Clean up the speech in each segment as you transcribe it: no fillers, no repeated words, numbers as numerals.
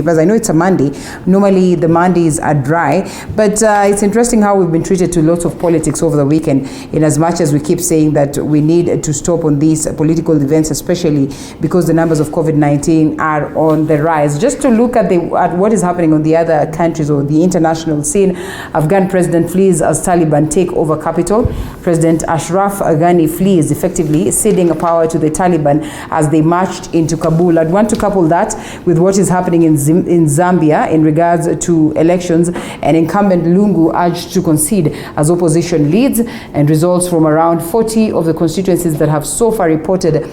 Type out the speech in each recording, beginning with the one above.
Because I know it's a Monday. Normally the Mondays are dry, but it's interesting how we've been treated to lots of politics over the weekend, in as much as we keep saying that we need to stop on these political events, especially because the numbers of COVID-19 are on the rise. Just to look at what is happening on the other countries or the international scene, Afghan president flees as Taliban take over capital. President Ashraf Ghani flees, effectively ceding power to the Taliban as they marched into Kabul. I'd want to couple that with what is happening in Zambia in regards to elections. An incumbent Lungu urged to concede as opposition leads, and results from around 40 of the constituencies that have so far reported,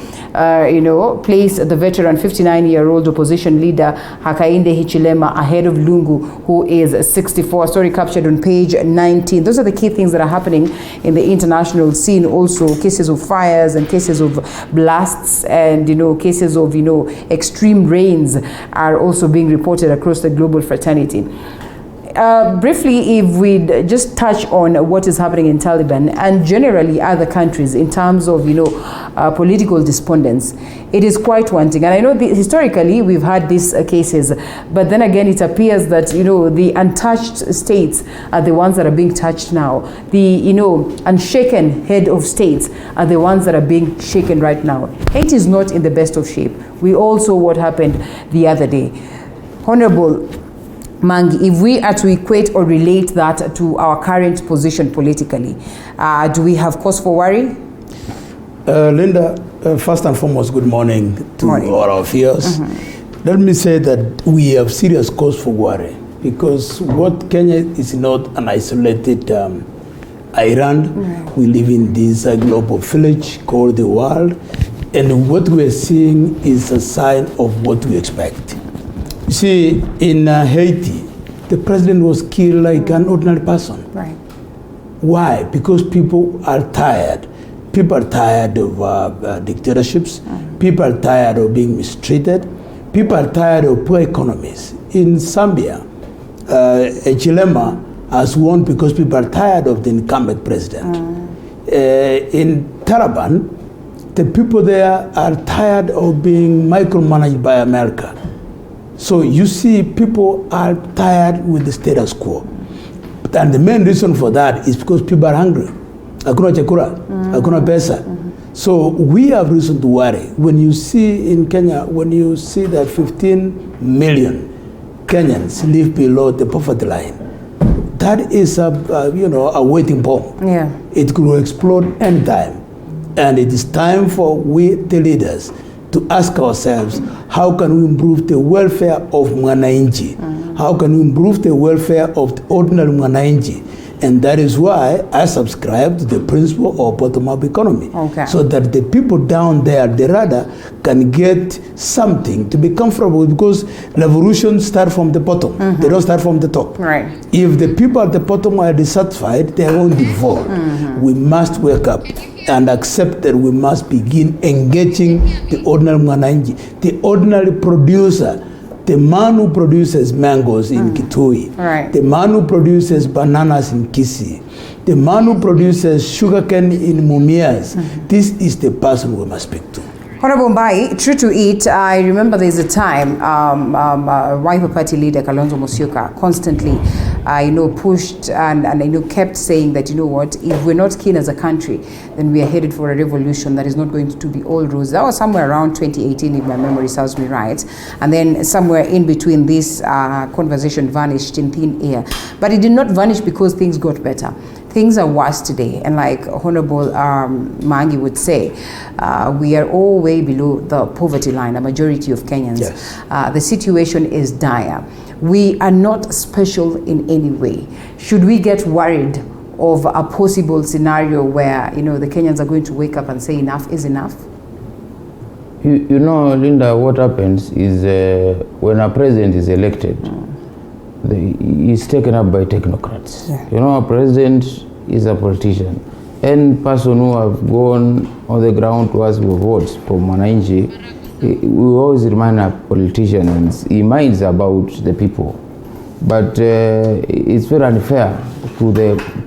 placed the veteran 59-year-old opposition leader Hakainde Hichilema ahead of Lungu, who is 64. Story captured on page 19. Those are the key things that are happening in the international scene. Also, cases of fires and cases of blasts and cases of extreme rains are also being reported across the global fraternity. Briefly, if we just touch on what is happening in Taliban and generally other countries in terms of political despondence, it is quite wanting. And I know historically we've had these cases, but then again it appears that the untouched states are the ones that are being touched now. The unshaken head of states are the ones that are being shaken right now. Haiti is not in the best of shape. We all saw what happened the other day. Honorable Maangi, if we are to equate or relate that to our current position politically, do we have cause for worry? Linda, first and foremost, good morning to all our viewers. Let me say that we have serious cause for worry, because what Kenya is not an isolated island. We live in this global village called the world, and what we are seeing is a sign of what we expect. You see, in Haiti, the president was killed like an ordinary person. Right. Why? Because people are tired. People are tired of dictatorships. People are tired of being mistreated. People are tired of poor economies. In Zambia, Hichilema has won because people are tired of the incumbent president. In Taliban, the people there are tired of being micromanaged by America. So you see, people are tired with the status quo. And the main reason for that is because people are hungry. Hakuna chakula, hakuna pesa. So we have reason to worry. When you see in Kenya, when you see that 15 million Kenyans live below the poverty line, that is a waiting bomb. Yeah. It could explode anytime. And it is time for we, the leaders, to ask ourselves, how can we improve the welfare of Mwananchi? How can we improve the welfare of the ordinary Mwananchi? And that is why I subscribe to the principle of bottom-up economy. So that the people down there, they rather can get something to be comfortable, because revolutions start from the bottom. They don't start from the top. Right. If the people at the bottom are dissatisfied, they won't be involved. We must wake up and accept that we must begin engaging the ordinary Mwananchi, the ordinary producer, the man who produces mangoes in Kitui, the man who produces bananas in Kisii, the man who produces sugarcane in Mumias. This is the person we must speak to. Honorable Mbai, true to it, I remember there's a time Wiper Party leader Kalonzo Musyoka constantly pushed and kept saying that, if we're not keen as a country, then we are headed for a revolution that is not going to be all rose. That was somewhere around 2018, if my memory serves me right. And then somewhere in between, this conversation vanished in thin air. But it did not vanish because things got better. Things are worse today, and like Honorable Maangi would say, we are all way below the poverty line, a majority of Kenyans. Yes. The situation is dire. We are not special in any way. Should we get worried of a possible scenario where, the Kenyans are going to wake up and say enough is enough? Linda, what happens is when a president is elected, he's taken up by technocrats. Yeah. A president is a politician. Any person who have gone on the ground to ask for votes from Mwananchi, we always remind a politician, and he minds about the people. But it's very unfair to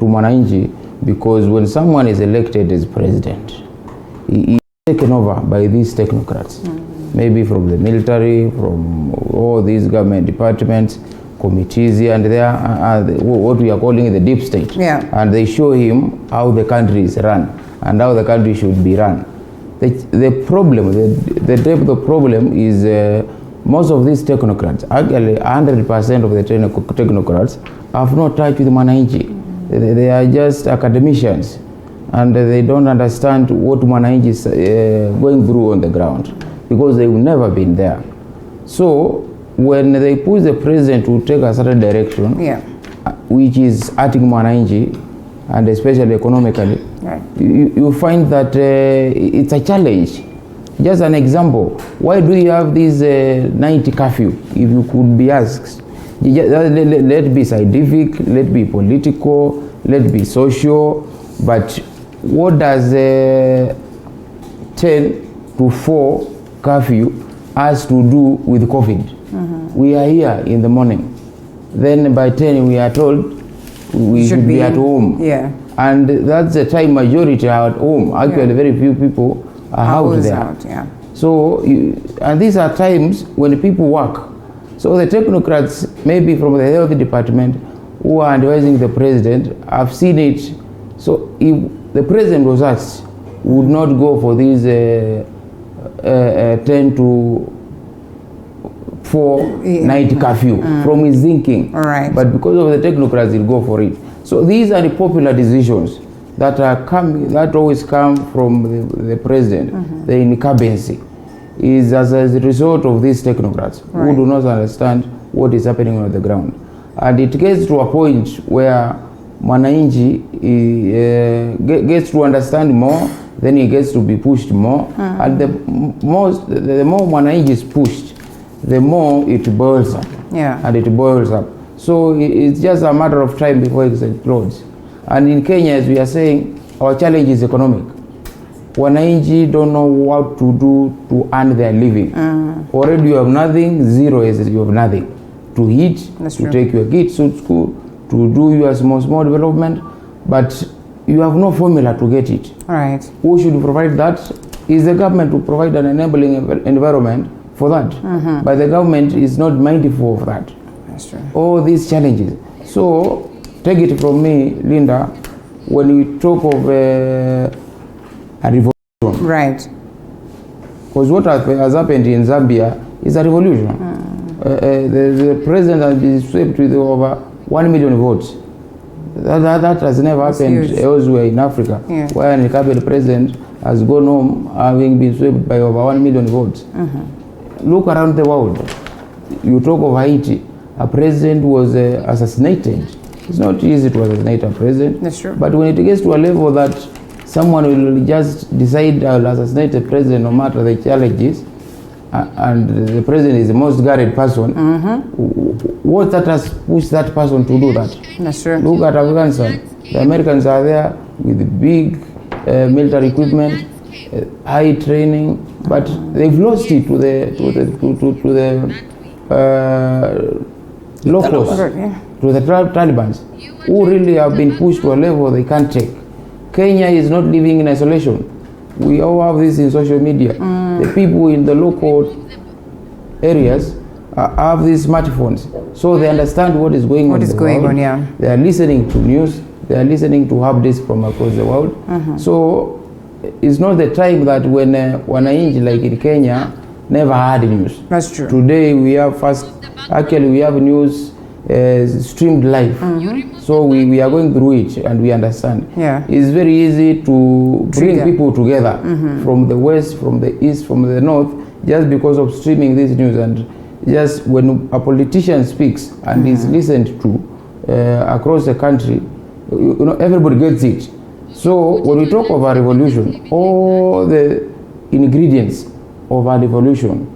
Mwananchi, because when someone is elected as president, he is taken over by these technocrats. maybe from the military, from all these government departments, committees here and there, what we are calling the deep state. Yeah. And they show him how the country is run and how the country should be run. The problem, the depth of problem is most of these technocrats, actually 100% of the technocrats have no touch with Mwananchi. They are just academicians and they don't understand what Mwananchi is going through on the ground because they've never been there. So when they push the president to take a certain direction, which is hurting Mwananchi, and especially economically, right, you find that it's a challenge. Just an example, why do you have this 90 curfew? If you could be asked, let be scientific, let be political, let be social, but what does 10 to 4 curfew has to do with COVID? We are here in the morning, then by 10 we are told we should be at home. Yeah. And that's the time majority are at home. Actually, very few people are out there. Yeah. So, and these are times when people work. So the technocrats, maybe from the health department, who are advising the president, have seen it. So if the president was asked, would not go for these 10 to 4 night curfew from his thinking. All right. But because of the technocrats, he'll go for it. So these are the popular decisions that are coming, that always come from the president. The incumbency is as a result of these technocrats who do not understand what is happening on the ground. And it gets to a point where Mwananchi gets to understand more, then he gets to be pushed more. And the more Mwananchi is pushed, the more it boils up. Yeah. And it boils up. So it's just a matter of time before it explodes. And in Kenya, as we are saying, our challenge is economic. Wananchi don't know what to do to earn their living. Already you have nothing, zero is you have nothing. To eat, to take your kids to school, to do your small development, but you have no formula to get it. All right. Who should provide that? Is the government to provide an enabling environment for that. But the government is not mindful of that. That's true. All these challenges. So take it from me, Linda, when we talk of a revolution. Right. Because what has happened in Zambia is a revolution. The president has been swept with over 1 million votes. That has never happened elsewhere in Africa, where an incumbent president has gone home having been swept by over 1 million votes. Look around the world. You talk of Haiti. A president was assassinated. It's not easy to assassinate a president. That's true. But when it gets to a level that someone will just decide I'll assassinate the president no matter the challenges, and the president is the most guarded person, what that has pushed that person to do that? That's true. Look at Afghanistan. The Americans are there with big military equipment, high training, but they've lost it to the locals, to the Taliban, who really have been pushed to a level they can't take. Kenya is not living in isolation. We all have this in social media. The people in the local areas have these smartphones, so they understand what is going on. They are listening to news. They are listening to updates from across the world. So it's not the time that when wananchi like in Kenya never had news. That's true. Today we have we have news streamed live. So we are going through it and we understand. It's very easy to bring people together from the west, from the east, from the north, just because of streaming this news. And just when a politician speaks and is listened to across the country, everybody gets it. So when we talk of a revolution, all the ingredients of a revolution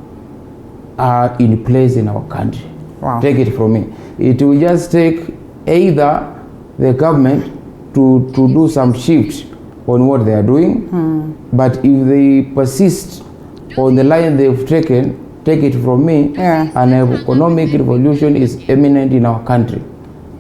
are in place in our country. Wow. Take it from me. It will just take either the government to do some shift on what they are doing, but if they persist on the line they've taken, take it from me, an economic revolution is imminent in our country.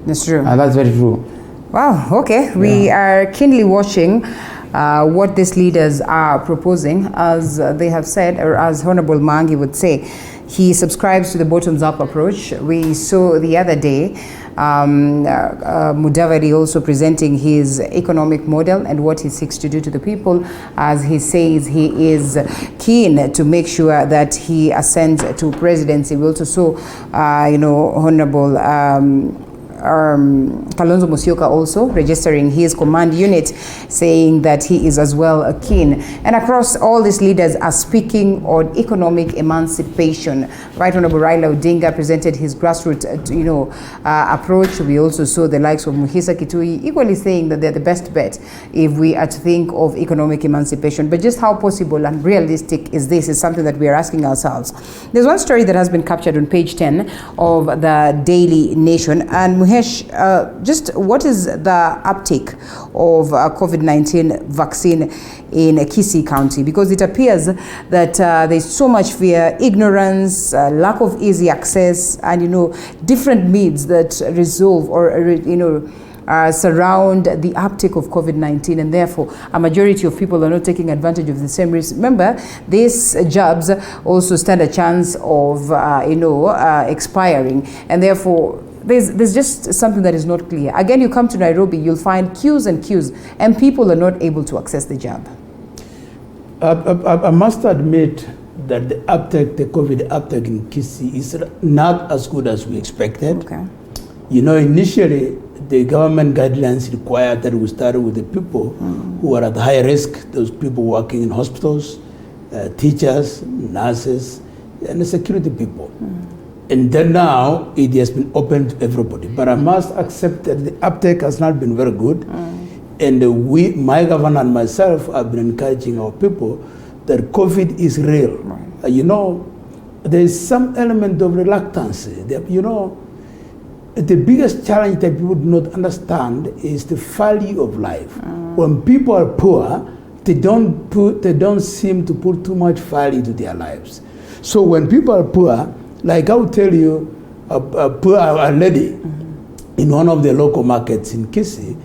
That's true. And that's very true. Wow, okay. We are keenly watching what these leaders are proposing, as they have said, or as Honorable Maangi would say, he subscribes to the bottoms-up approach. We saw the other day Mudavadi also presenting his economic model and what he seeks to do to the people, as he says he is keen to make sure that he ascends to presidency. We also saw, Honorable Kalonzo Musyoka also registering his command unit, saying that he is as well keen. And across all these leaders are speaking on economic emancipation. Right Honorable Raila Odinga presented his grassroots, approach. We also saw the likes of Muhisa Kitui equally saying that they're the best bet if we are to think of economic emancipation. But just how possible and realistic is this is something that we are asking ourselves. There's one story that has been captured on page 10 of the Daily Nation, and just what is the uptake of COVID-19 vaccine in Kisii County? Because it appears that there's so much fear, ignorance, lack of easy access, and different needs that resolve or surround the uptake of COVID-19, and therefore a majority of people are not taking advantage of the same risk. Remember, these jobs also stand a chance of expiring, and therefore there's just something that is not clear. Again, you come to Nairobi, you'll find queues and queues, and people are not able to access the job. I must admit that the COVID uptake in Kisii is not as good as we expected. Okay. Initially, the government guidelines required that we start with the people who are at high risk, those people working in hospitals, teachers, nurses, and the security people. And then now it has been open to everybody. But I must accept that the uptake has not been very good. And my governor and myself have been encouraging our people that COVID is real. There is some element of reluctance. The biggest challenge that people do not understand is the value of life. When people are poor, they don't seem to put too much value to their lives. So when people are poor, like I will tell you, a lady in one of the local markets in Kisii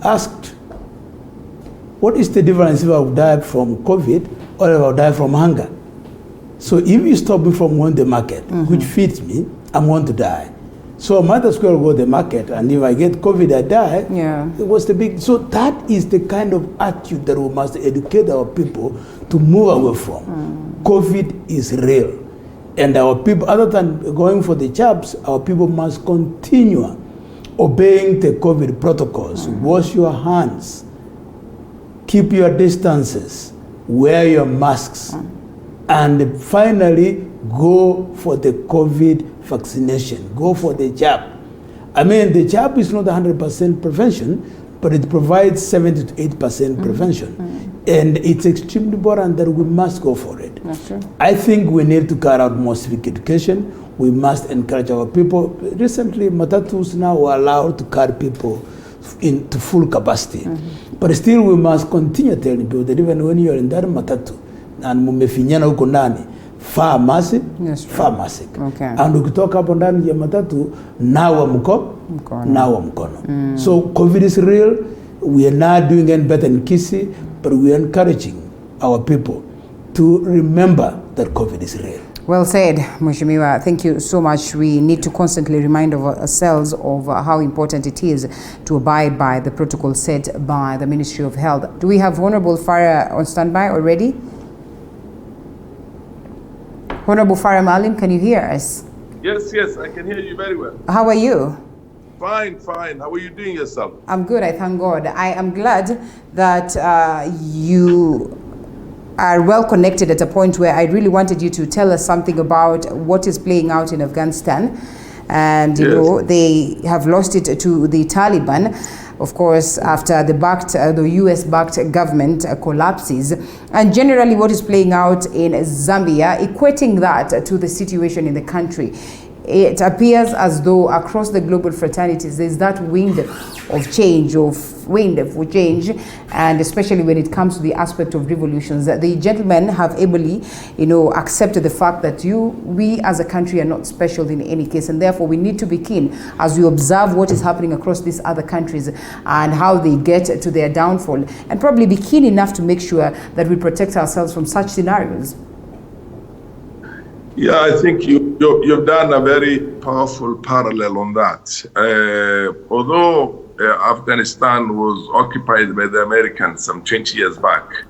asked, what is the difference if I would die from COVID or if I would die from hunger? So if you stop me from going to the market, which feeds me, I'm going to die. So I might as well go to the market, and if I get COVID, I die. Yeah. It was the big. So that is the kind of attitude that we must educate our people to move away from. COVID is real. And our people, other than going for the jabs, our people must continue obeying the COVID protocols. Wash your hands, keep your distances, wear your masks, and finally go for the COVID vaccination. Go for the jab. I mean, the jab is not 100% prevention, but it provides 70 to 8% prevention. And it's extremely important that we must go for it. That's true. I think we need to carry out more civic education. We must encourage our people. Recently, matatus now are allowed to carry people into full capacity. But still, we must continue telling people that even when you are in that matatu, and mumefinyana huko ndani, faa mask, faa mask. Okay. And ukitoka hapo ndani ya matatu, nawa mkono. So COVID is real. We are not doing any better in Kisii, but we are encouraging our people to remember that COVID is real. Well said, Mheshimiwa. Thank you so much. We need to constantly remind ourselves of how important it is to abide by the protocol set by the Ministry of Health. Do we have Honorable Farah on standby already? Honorable Farah Maalim, can you hear us? Yes, I can hear you very well. How are you? Fine. How are you doing yourself? I'm good, I thank God. I am glad that you are well connected at a point where I really wanted you to tell us something about what is playing out in Afghanistan. And they have lost it to the Taliban, of course, after the US-backed government collapses. And generally what is playing out in Zambia, equating that to the situation in the country. it appears as though across the global fraternities there's that wind of change, for change, and especially when it comes to the aspect of revolutions, that the gentlemen have ably, accepted the fact that we as a country are not special in any case, and therefore we need to be keen as we observe what is happening across these other countries and how they get to their downfall, and probably be keen enough to make sure that we protect ourselves from such scenarios. Yeah, I think you've done a very powerful parallel on that. Although Afghanistan was occupied by the Americans some 20 years back,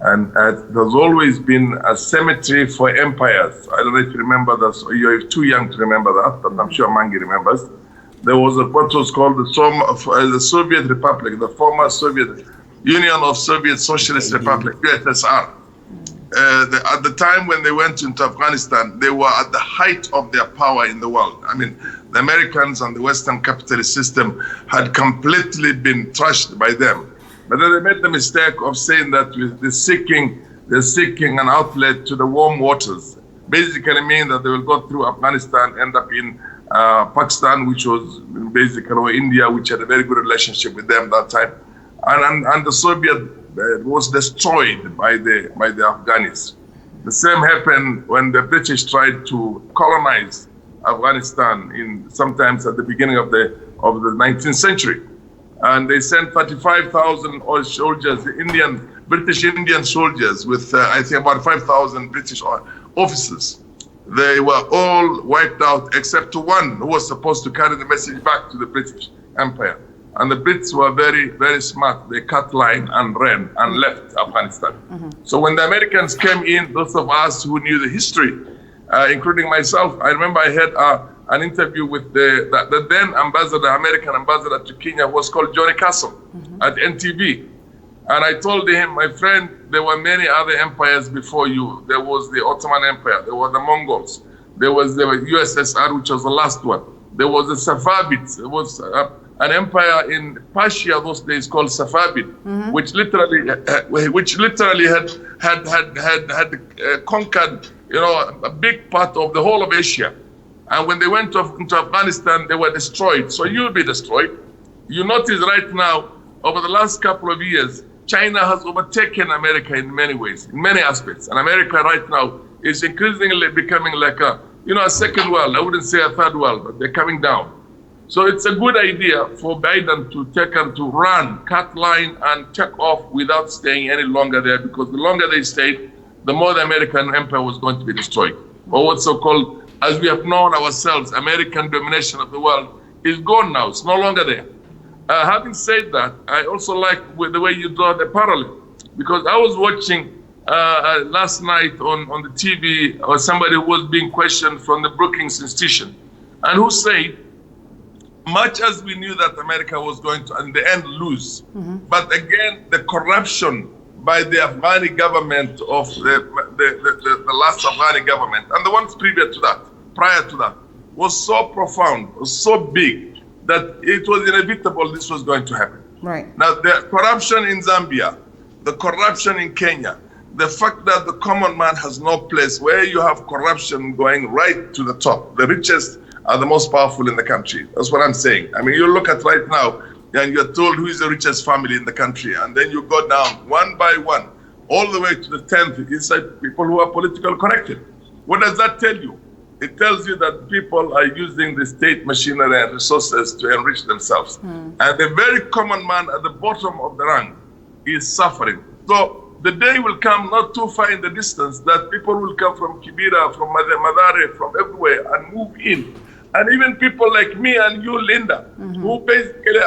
and there's always been a cemetery for empires. I don't know if you remember this, or you're too young to remember that, but I'm sure Maangi remembers. There was what was called the Soviet Republic, the former Soviet Union of Soviet Socialist Republic, USSR. At the time when they went into Afghanistan, they were at the height of their power in the world. I mean, the Americans and the Western capitalist system had completely been trashed by them. But then they made the mistake of saying that they're seeking an outlet to the warm waters. Basically mean that they will go through Afghanistan, end up in Pakistan, which was basically, or India, which had a very good relationship with them that time. And the Soviet was destroyed by the Afghans. The same happened when the British tried to colonize Afghanistan sometimes at the beginning of the 19th century. And they sent 35,000 soldiers, British Indian soldiers with I think about 5,000 British officers. They were all wiped out except one who was supposed to carry the message back to the British Empire. And the Brits were very, very smart. They cut line and ran and left Afghanistan. So when the Americans came in, those of us who knew the history, including myself, I remember I had an interview with the then ambassador, American ambassador to Kenya, was called Johnny Castle at NTV. And I told him, my friend, there were many other empires before you. There was the Ottoman Empire, there were the Mongols, there was the USSR, which was the last one. There was the Safavids, there was an empire in Persia those days called Safavid, which literally had conquered, a big part of the whole of Asia. And when they went into Afghanistan, they were destroyed. So you'll be destroyed. You notice right now, over the last couple of years, China has overtaken America in many ways, in many aspects. And America right now is increasingly becoming like a second world. I wouldn't say a third world, but they're coming down. So it's a good idea for Biden to run, cut line, and take off without staying any longer there, because the longer they stayed, the more the American empire was going to be destroyed. Or what's so-called, as we have known ourselves, American domination of the world is gone now. It's no longer there. Having said that, I also like the way you draw the parallel, because I was watching last night on the TV, or somebody who was being questioned from the Brookings Institution, and who said, much as we knew that America was going to, in the end, lose, but again, the corruption by the Afghani government of the last Afghani government, and the ones prior to that, was so profound, was so big, that it was inevitable this was going to happen. Right. Now, the corruption in Zambia, the corruption in Kenya, the fact that the common man has no place, where you have corruption going right to the top, the richest are the most powerful in the country. That's what I'm saying. I mean, you look at right now, and you're told who is the richest family in the country, and then you go down one by one, all the way to the 10th, inside people who are politically connected. What does that tell you? It tells you that people are using the state machinery and resources to enrich themselves. And the very common man at the bottom of the rank is suffering. So the day will come not too far in the distance that people will come from Kibera, from Madare, from everywhere and move in. And even people like me and you, Linda, who basically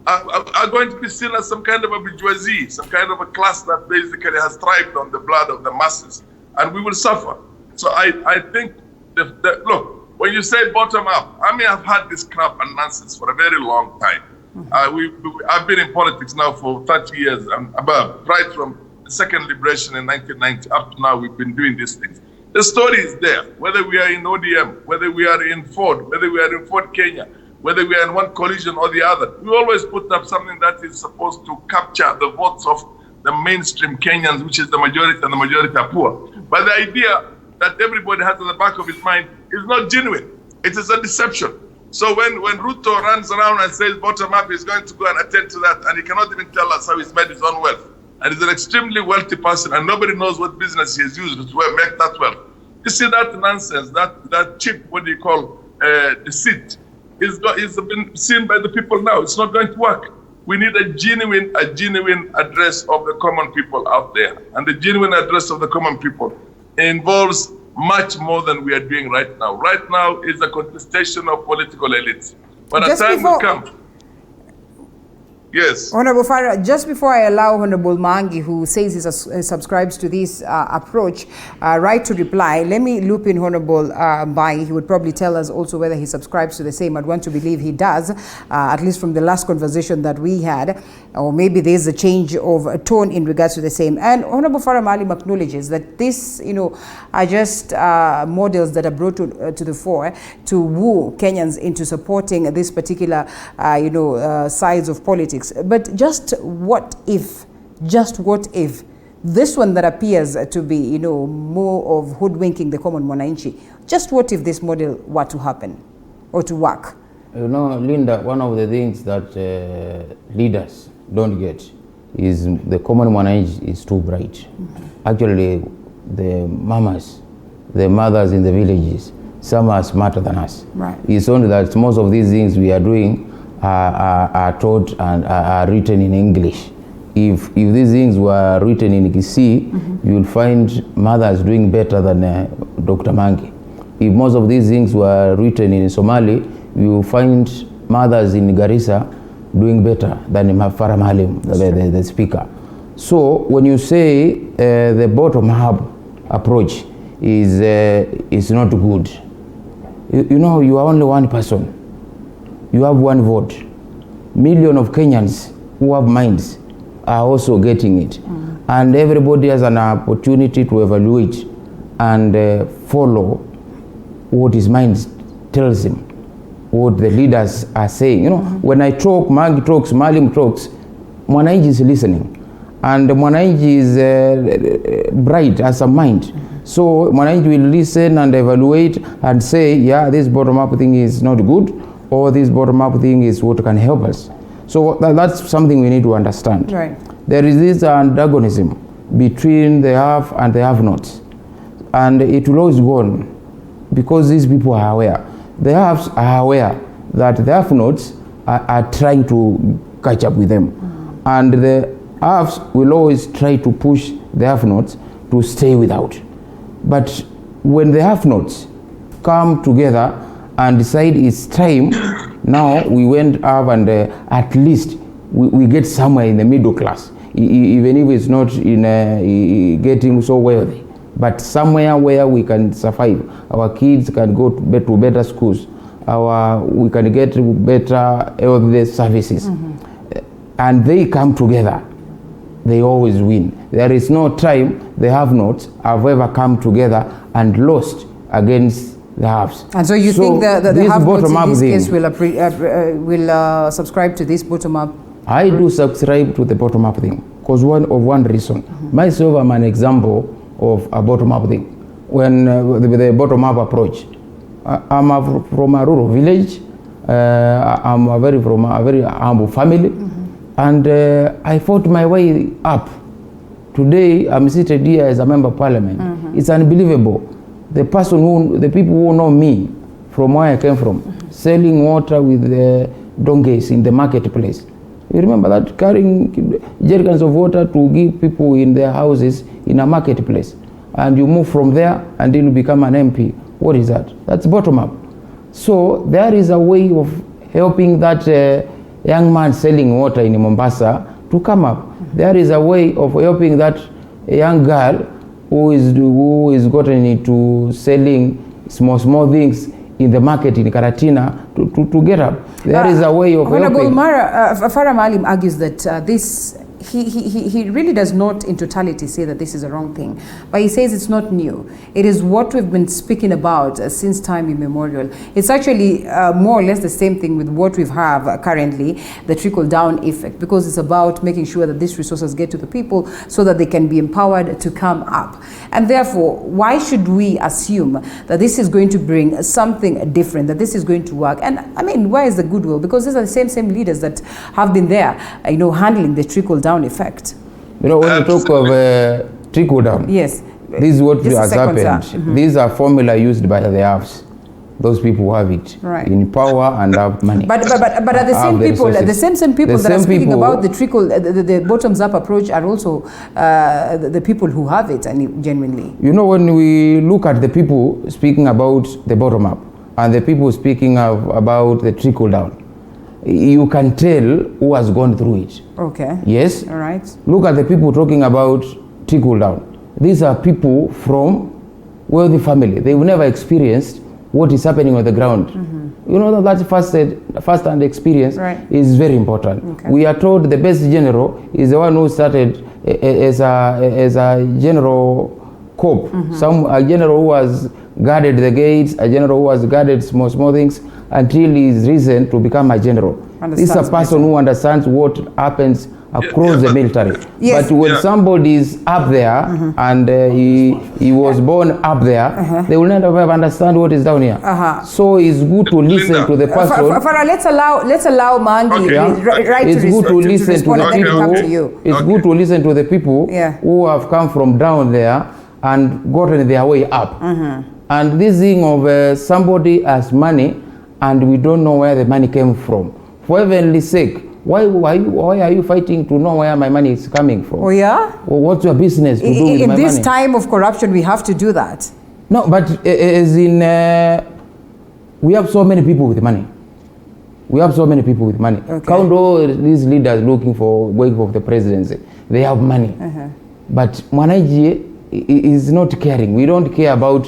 are going to be seen as some kind of a bourgeoisie, some kind of a class that basically has thrived on the blood of the masses. And we will suffer. So I think, look, when you say bottom up, I mean, I've had this crap and nonsense for a very long time. I've been in politics now for 30 years and above, right from the second liberation in 1990 up to now. We've been doing these things. The story is there, whether we are in ODM, whether we are in Ford, whether we are in Ford Kenya, whether we are in one coalition or the other. We always put up something that is supposed to capture the votes of the mainstream Kenyans, which is the majority, and the majority are poor. But the idea that everybody has at the back of his mind is not genuine. It is a deception. So when Ruto runs around and says bottom up, he's going to go and attend to that, and he cannot even tell us how he's made his own wealth. And he's an extremely wealthy person, and nobody knows what business he has used to make that wealth. You see that nonsense, that cheap, what do you call, deceit, is been seen by the people now. It's not going to work. We need a genuine address of the common people out there. And the genuine address of the common people involves much more than we are doing right now. Right now is a contestation of political elites. But a time will come. Yes. Honorable Farah, just before I allow Honorable Maangi, who says he subscribes to this approach, right to reply, let me loop in Honorable Mbai. He would probably tell us also whether he subscribes to the same. I'd want to believe he does, at least from the last conversation that we had, or maybe there's a change of tone in regards to the same. And Honorable Farah Maalim acknowledges that this, are just models that are brought to the fore to woo Kenyans into supporting this particular, sides of politics. But just what if this one that appears to be, more of hoodwinking the common mwananchi, just what if this model were to happen or to work? Linda, one of the things that leaders don't get is the common mwananchi is too bright. Mm-hmm. Actually, the mothers in the villages, some are smarter than us. Right. It's only that most of these things we are doing are taught and are written in English. If these things were written in Kisii, mm-hmm. you'll find mothers doing better than Dr. Maangi. If most of these things were written in Somali, you'll find mothers in Garissa doing better than Farah Maalim, the speaker. So when you say the bottom-up approach is not good, you are only one person. You have one vote. Millions of Kenyans who have minds are also getting it. Mm. And everybody has an opportunity to evaluate and follow what his mind tells him, what the leaders are saying. When I talk, Maangi talks, Maalim talks, mwananchi is listening. And mwananchi is bright as a mind. Mm-hmm. So mwananchi will listen and evaluate and say, yeah, this bottom-up thing is not good, or this bottom-up thing is what can help us. So that's something we need to understand. Right. There is this antagonism between the have and the have-nots. And it will always go on because these people are aware. The haves are aware that the have-nots are trying to catch up with them. Mm. And the haves will always try to push the have-nots to stay without. But when the have-nots come together and decide it's time, now we went up and at least we get somewhere in the middle class, even if it's not in getting so wealthy, but somewhere where we can survive. Our kids can go to better schools, we can get better health services. Mm-hmm. And they come together, they always win. There is no time the have-nots have ever come together and lost against the haves. And so you think the have-nots in this case will subscribe to this bottom-up? I do subscribe to the bottom-up thing because one reason. Mm-hmm. Myself, I'm an example of a bottom-up thing. When the bottom-up approach, I'm from a rural village. I'm from a very humble family, mm-hmm. and I fought my way up. Today, I'm seated here as a member of parliament. Mm-hmm. It's unbelievable. The people who know me from where I came from, mm-hmm. selling water with the donkeys in the marketplace. You remember that, carrying jerrycans of water to give people in their houses in a marketplace. And you move from there until you become an MP. What is that? That's bottom up. So there is a way of helping that young man selling water in Mombasa to come up. Mm-hmm. There is a way of helping that young girl who is gotten into selling small things in the market in Karatina to get up. There is a way of Honorable Farah Maalim argues that this he really does not in totality say that this is a wrong thing, but he says it's not new. It is what we've been speaking about since time immemorial. It's actually more or less the same thing with what we have currently, the trickle-down effect, because it's about making sure that these resources get to the people so that they can be empowered to come up. And therefore, why should we assume that this is going to bring something different, that this is going to work? And I mean, where is the goodwill? Because these are the same leaders that have been there, handling the trickle-down effect. When you talk of trickle-down, yes, this is what has happened. These are formula used by the haves. Those people who have it in power and have money. But are the same people, the same people that are speaking about the trickle, the bottoms-up approach are also the people who have it, and genuinely. When we look at the people speaking about the bottom-up and the people speaking about the trickle-down, you can tell who has gone through it. Okay. Yes. All right. Look at the people talking about trickle-down. These are people from wealthy family. They've never experienced what is happening on the ground. That first-hand experience is very important. Okay. We are told the best general is the one who started as a general corps. A general who has guarded the gates, a general who has guarded small things until he is risen to become a general. This is a person who understands what happens across the military. Yes. But when somebody is up there and he was born up there, they will never understand what is down here. So it's good to listen to the person. Farah, let's allow Maangi it's good to listen to the people. It's good to listen to the people who have come from down there and gotten their way up. And this thing of somebody has money and we don't know where the money came from. For heaven's sake, why are you fighting to know where my money is coming from? Oh yeah? Well, what's your business to do with my money? In this time of corruption, we have to do that. No, but as in, we have so many people with money. Okay. Count all these leaders going for the presidency. They have money. But Mwanaji is not caring. We don't care about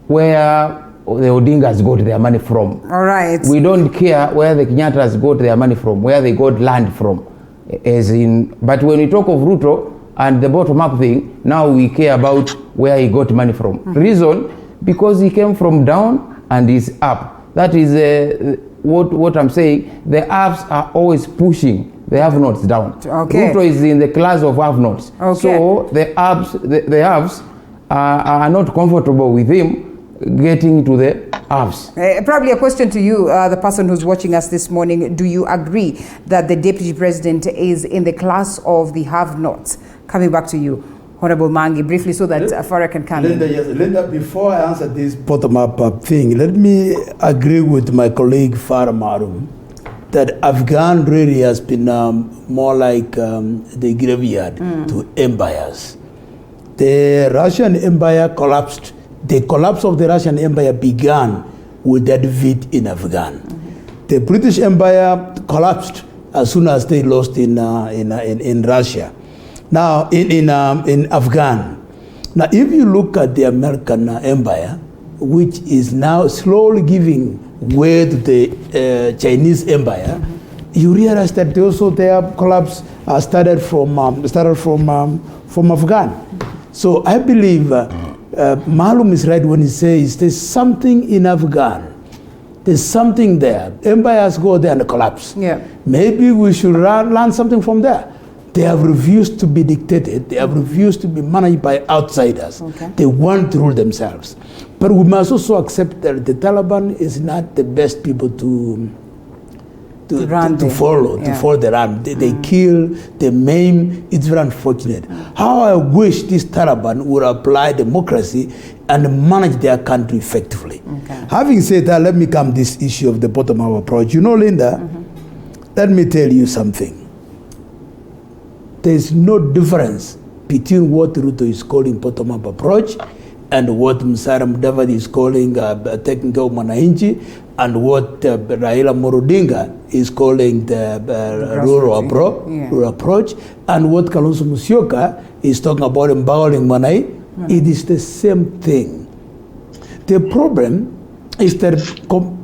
where the Odingas got their money from. All right. We don't care where the Kenyattas got their money from, where they got land from. But when we talk of Ruto and the bottom-up thing, now we care about where he got money from. Reason, because he came from down and is up. That is what I'm saying. The haves are always pushing the have-nots down. Okay. Ruto is in the class of have-nots. Okay. So the haves are not comfortable with him getting to the haves. Probably a question to you, the person who's watching us this morning. Do you agree that the deputy president is in the class of the have-nots? Coming back to you, Honorable Maangi, briefly, so that Farah can come Linda, in. yes. Linda, before I answer this bottom-up thing, let me agree with my colleague Farah Maalim that Afghan really has been more like the graveyard to empires. The Russian Empire collapsed. The collapse of the Russian Empire began with that defeat in Afghan. The British Empire collapsed as soon as they lost in Russia. Now in Afghan. Now if you look at the American Empire, which is now slowly giving way to the Chinese Empire, you realize that also their collapse started from Afghan. So I believe Maalim is right when he says there's something in Afghan. There's something there. Empires go there and collapse. Yeah. Maybe we should learn something from there. They have refused to be dictated. They have refused to be managed by outsiders. Okay. They want to rule themselves. But we must also accept that the Taliban is not the best people to follow the run. They kill, they maim. It's very unfortunate. How I wish this Taliban would apply democracy and manage their country effectively. Okay. Having said that, let me come to this issue of the bottom-up approach. Linda, let me tell you something. There is no difference between what Ruto is calling bottom-up approach and what Musalia Mudavadi is calling technical Mwananchi, and what Raila Odinga is calling the rural approach, and what Kalonzo Musyoka is talking about empowering Mwananchi. It is the same thing. The problem is that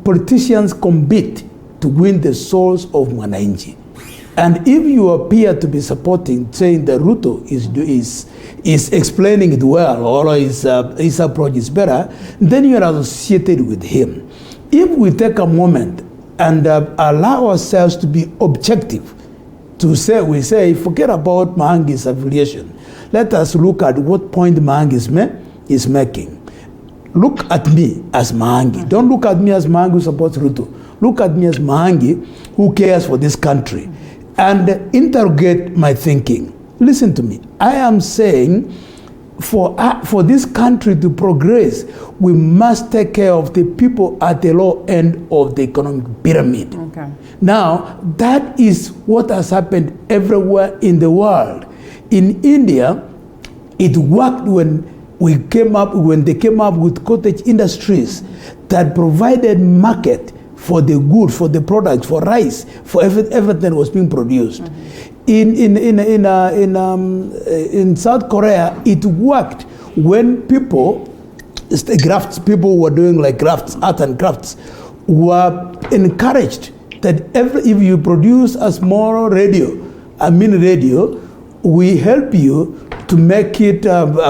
politicians compete to win the souls of Mwananchi. And if you appear to be supporting, saying that Ruto is explaining it well, or his approach is better, then you are associated with him. If we take a moment and allow ourselves to be objective, we say, forget about Maangi's affiliation. Let us look at what point Maangi is making. Look at me as Maangi. Don't look at me as Maangi who supports Ruto. Look at me as Maangi who cares for this country. And interrogate my thinking. Listen to me. I am saying for this country to progress, we must take care of the people at the low end of the economic pyramid. Okay. Now, that is what has happened everywhere in the world. In India, it worked when they came up with cottage industries that provided market for the goods, for the products, for rice, for everything was being produced. In South Korea, it worked when people were doing like art and crafts, were encouraged that if you produce a small mini radio, we help you to make it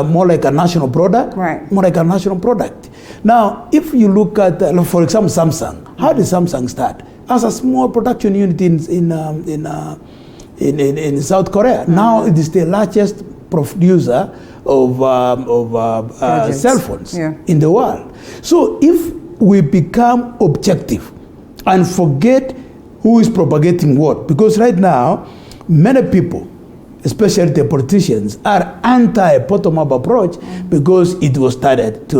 more like a national product, right. More like a national product. Now, if you look at, for example, Samsung, how did Samsung start? As a small production unit in South Korea. Now it is the largest producer of cell phones in the world. So if we become objective and forget who is propagating what, because right now, many people, especially the politicians, are anti-bottom-up approach because it was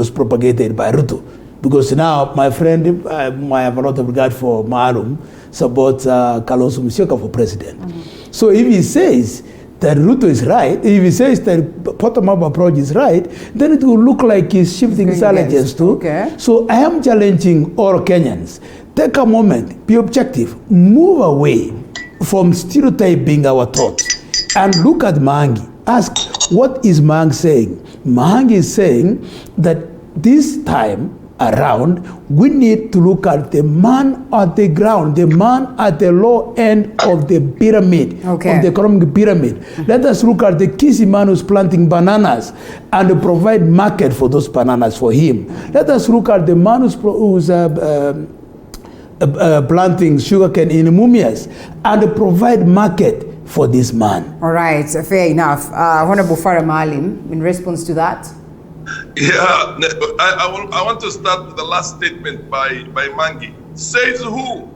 propagated by Ruto. Because now, my friend, I have a lot of regard for Maalim, supports Kalonzo Musyoka for president. So if he says that Ruto is right, if he says that bottom-up approach is right, then it will look like he's shifting his allegiance too. Okay. So I am challenging all Kenyans. Take a moment, be objective, move away from stereotyping our thoughts, and look at Maangi. Ask, what is Maangi saying? Maangi is saying that this time around, we need to look at the man at the ground, the man at the low end of the pyramid, of the economic pyramid. Let us look at the Kisii man who's planting bananas and provide market for those bananas for him. Let us look at the man who's planting sugarcane in Mumias and provide market for this man. All right, fair enough. Honorable Farah Maalim, in response to that. Yeah, I want to start with the last statement by Maangi. Says who?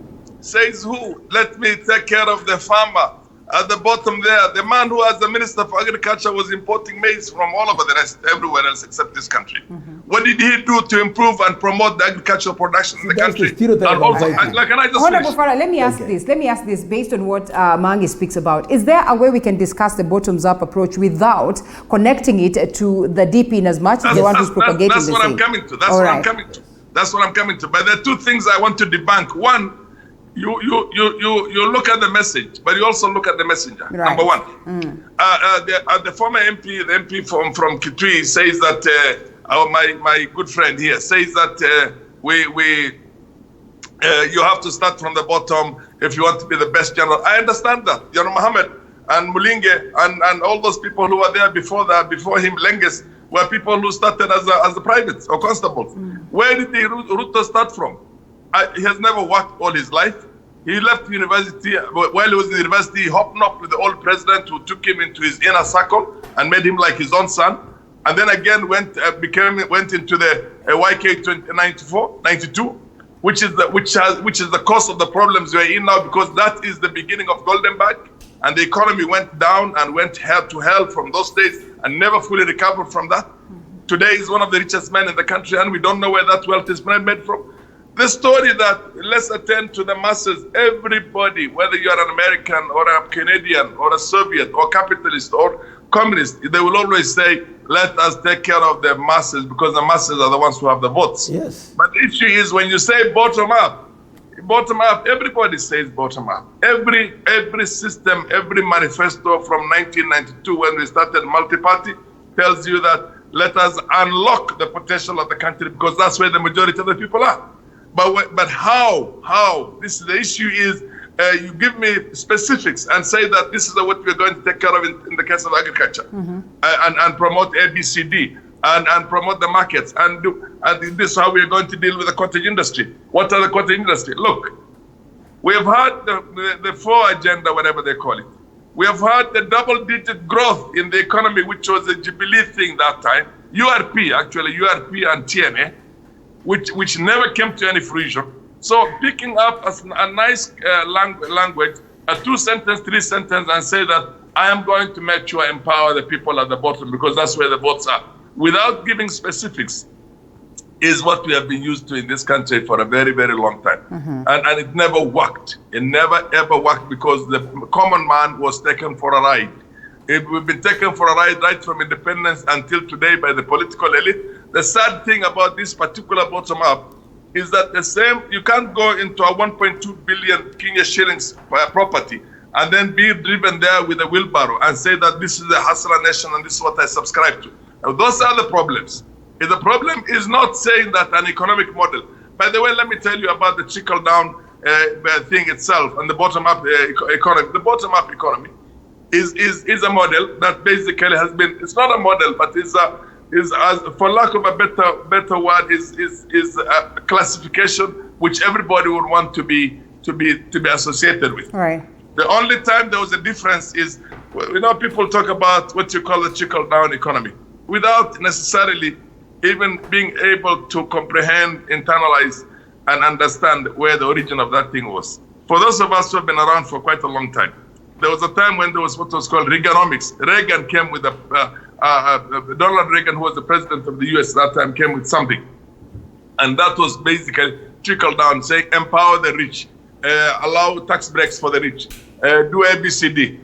Let me take care of the farmer. At the bottom there, the man who, as the Minister for Agriculture, was importing maize from all over the rest, everywhere else except this country. What did he do to improve and promote the agricultural production in the country? Can I just Honorable Farah, let me ask this. Let me ask this based on what Maangi speaks about. Is there a way we can discuss the bottoms-up approach without connecting it to the DP in as much as the one who's propagating the same? That's what I'm coming to. That's what I'm coming to. But there are two things I want to debunk. One, you look at the message, but you also look at the messenger. Right. Number one, the former MP, the MP from Kitui, says that my good friend here says that you have to start from the bottom if you want to be the best general. I understand that. General Mohammed and Mulinge and all those people who were there before him, Lenges, were people who started as the privates or constables. Where did Ruto start from? He has never worked all his life. He left university. While he was in university, he hopped up with the old president who took him into his inner circle and made him like his own son. And then again went into the YK 92, which is the cause of the problems we're in now, because that is the beginning of Golden Bag, and the economy went down and went to hell from those days and never fully recovered from that. Today he's one of the richest men in the country, and we don't know where that wealth is made from. The story that let's attend to the masses, everybody, whether you're an American or a Canadian or a Soviet or capitalist or communist, they will always say, let us take care of the masses because the masses are the ones who have the votes. Yes. But the issue is when you say bottom up, everybody says bottom up. Every system, every manifesto from 1992 when we started multi-party tells you that let us unlock the potential of the country because that's where the majority of the people are. But how? The issue is you give me specifics and say that this is what we're going to take care of in the case of agriculture, and promote ABCD, and promote the markets, and this is how we're going to deal with the cottage industry. What are the cottage industry? Look, we have had the 4 agenda, whatever they call it. We have had the double-digit growth in the economy, which was a Jubilee thing that time. URP and TNA, which never came to any fruition. So picking up as a nice language, a 2-sentence, 3-sentence, and say that I am going to make sure I empower the people at the bottom because that's where the votes are, without giving specifics, is what we have been used to in this country for a very, very long time. And it never worked. It never, ever worked because the common man was taken for a ride. We've been taken for a ride right from independence until today by the political elite. The sad thing about this particular bottom-up is that the same, you can't go into a 1.2 billion Kenya shillings property and then be driven there with a wheelbarrow and say that this is the hustler nation and this is what I subscribe to. Now, those are the problems. The problem is not saying that an economic model. By the way, let me tell you about the trickle-down thing itself and the bottom-up economy. The bottom-up economy is a model that basically has been, it's not a model, but is for lack of a better word, is a classification which everybody would want to be associated with. Right. The only time there was a difference is, people talk about what you call the trickle-down economy without necessarily even being able to comprehend, internalize, and understand where the origin of that thing was. For those of us who have been around for quite a long time, there was a time when there was what was called Reaganomics. Reagan came with Donald Reagan, who was the president of the US at that time, came with something. And that was basically trickle down, saying empower the rich, allow tax breaks for the rich, do ABCD,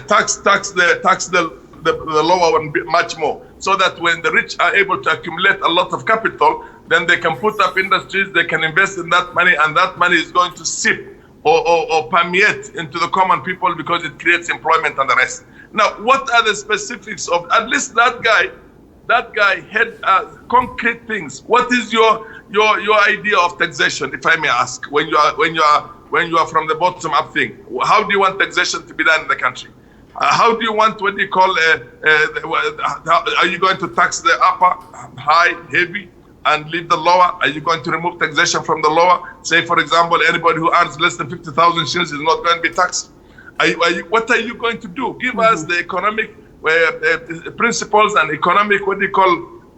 tax the lower one much more, so that when the rich are able to accumulate a lot of capital, then they can put up industries, they can invest in that money, and that money is going to seep or permeate into the common people because it creates employment and the rest. Now, what are the specifics of, at least that guy had concrete things. What is your idea of taxation, if I may ask, when you are from the bottom up thing? How do you want taxation to be done in the country? How do you want what you call, are you going to tax the upper, high, heavy, and leave the lower? Are you going to remove taxation from the lower? Say, for example, anybody who earns less than 50,000 shillings is not going to be taxed. What are you going to do? Give us the economic principles and economic,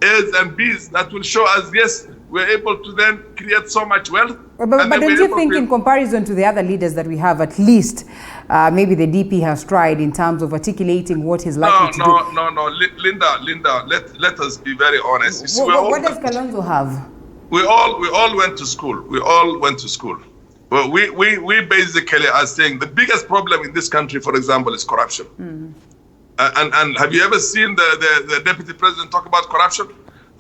A's and B's that will show us, yes, we're able to then create so much wealth. But don't you think in comparison to the other leaders that we have, at least maybe the DP has tried in terms of articulating what he's likely to do? No, Linda, let us be very honest. What does Kalonzo have? We all went to school. Well, we basically are saying the biggest problem in this country, for example, is corruption. And have you ever seen the deputy president talk about corruption?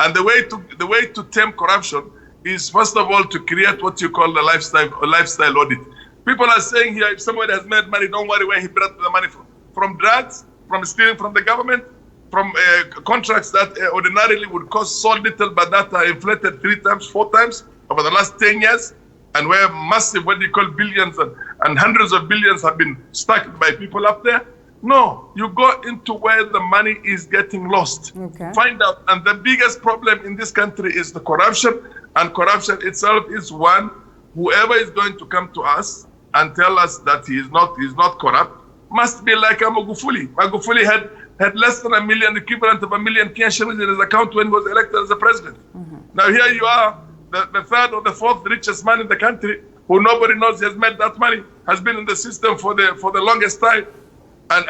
And the way to tame corruption is, first of all, to create what you call a lifestyle audit. People are saying here, if somebody has made money, don't worry where he brought the money from. From drugs, from stealing from the government, from contracts that ordinarily would cost so little, but that are inflated 3 times, 4 times over the last 10 years, and where massive, what you call billions and hundreds of billions have been stacked by people up there. No, you go into where the money is getting lost. Okay. Find out. And the biggest problem in this country is the corruption. And corruption itself is one, whoever is going to come to us and tell us that he is not corrupt must be like Magufuli. Magufuli had less than $1 million, equivalent of $1 million Kenyan shillings in his account when he was elected as a president. Now here you are, the third or the fourth richest man in the country, who nobody knows he has made that money, has been in the system for the longest time. And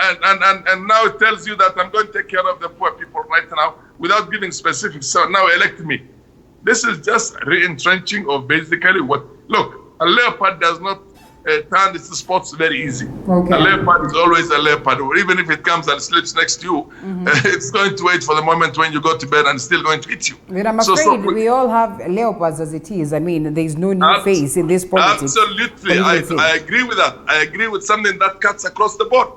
now it tells you that I'm going to take care of the poor people right now without giving specifics. So now elect me. This is just re-entrenching of basically what, look, a leopard does not turn its spots very easy. Okay. A leopard is always a leopard. Or even if it comes and sleeps next to you, it's going to wait for the moment when you go to bed and it's still going to eat you. But I'm afraid we all have leopards as it is. I mean, there is no new face in this politics. Absolutely. I agree with that. I agree with something that cuts across the board.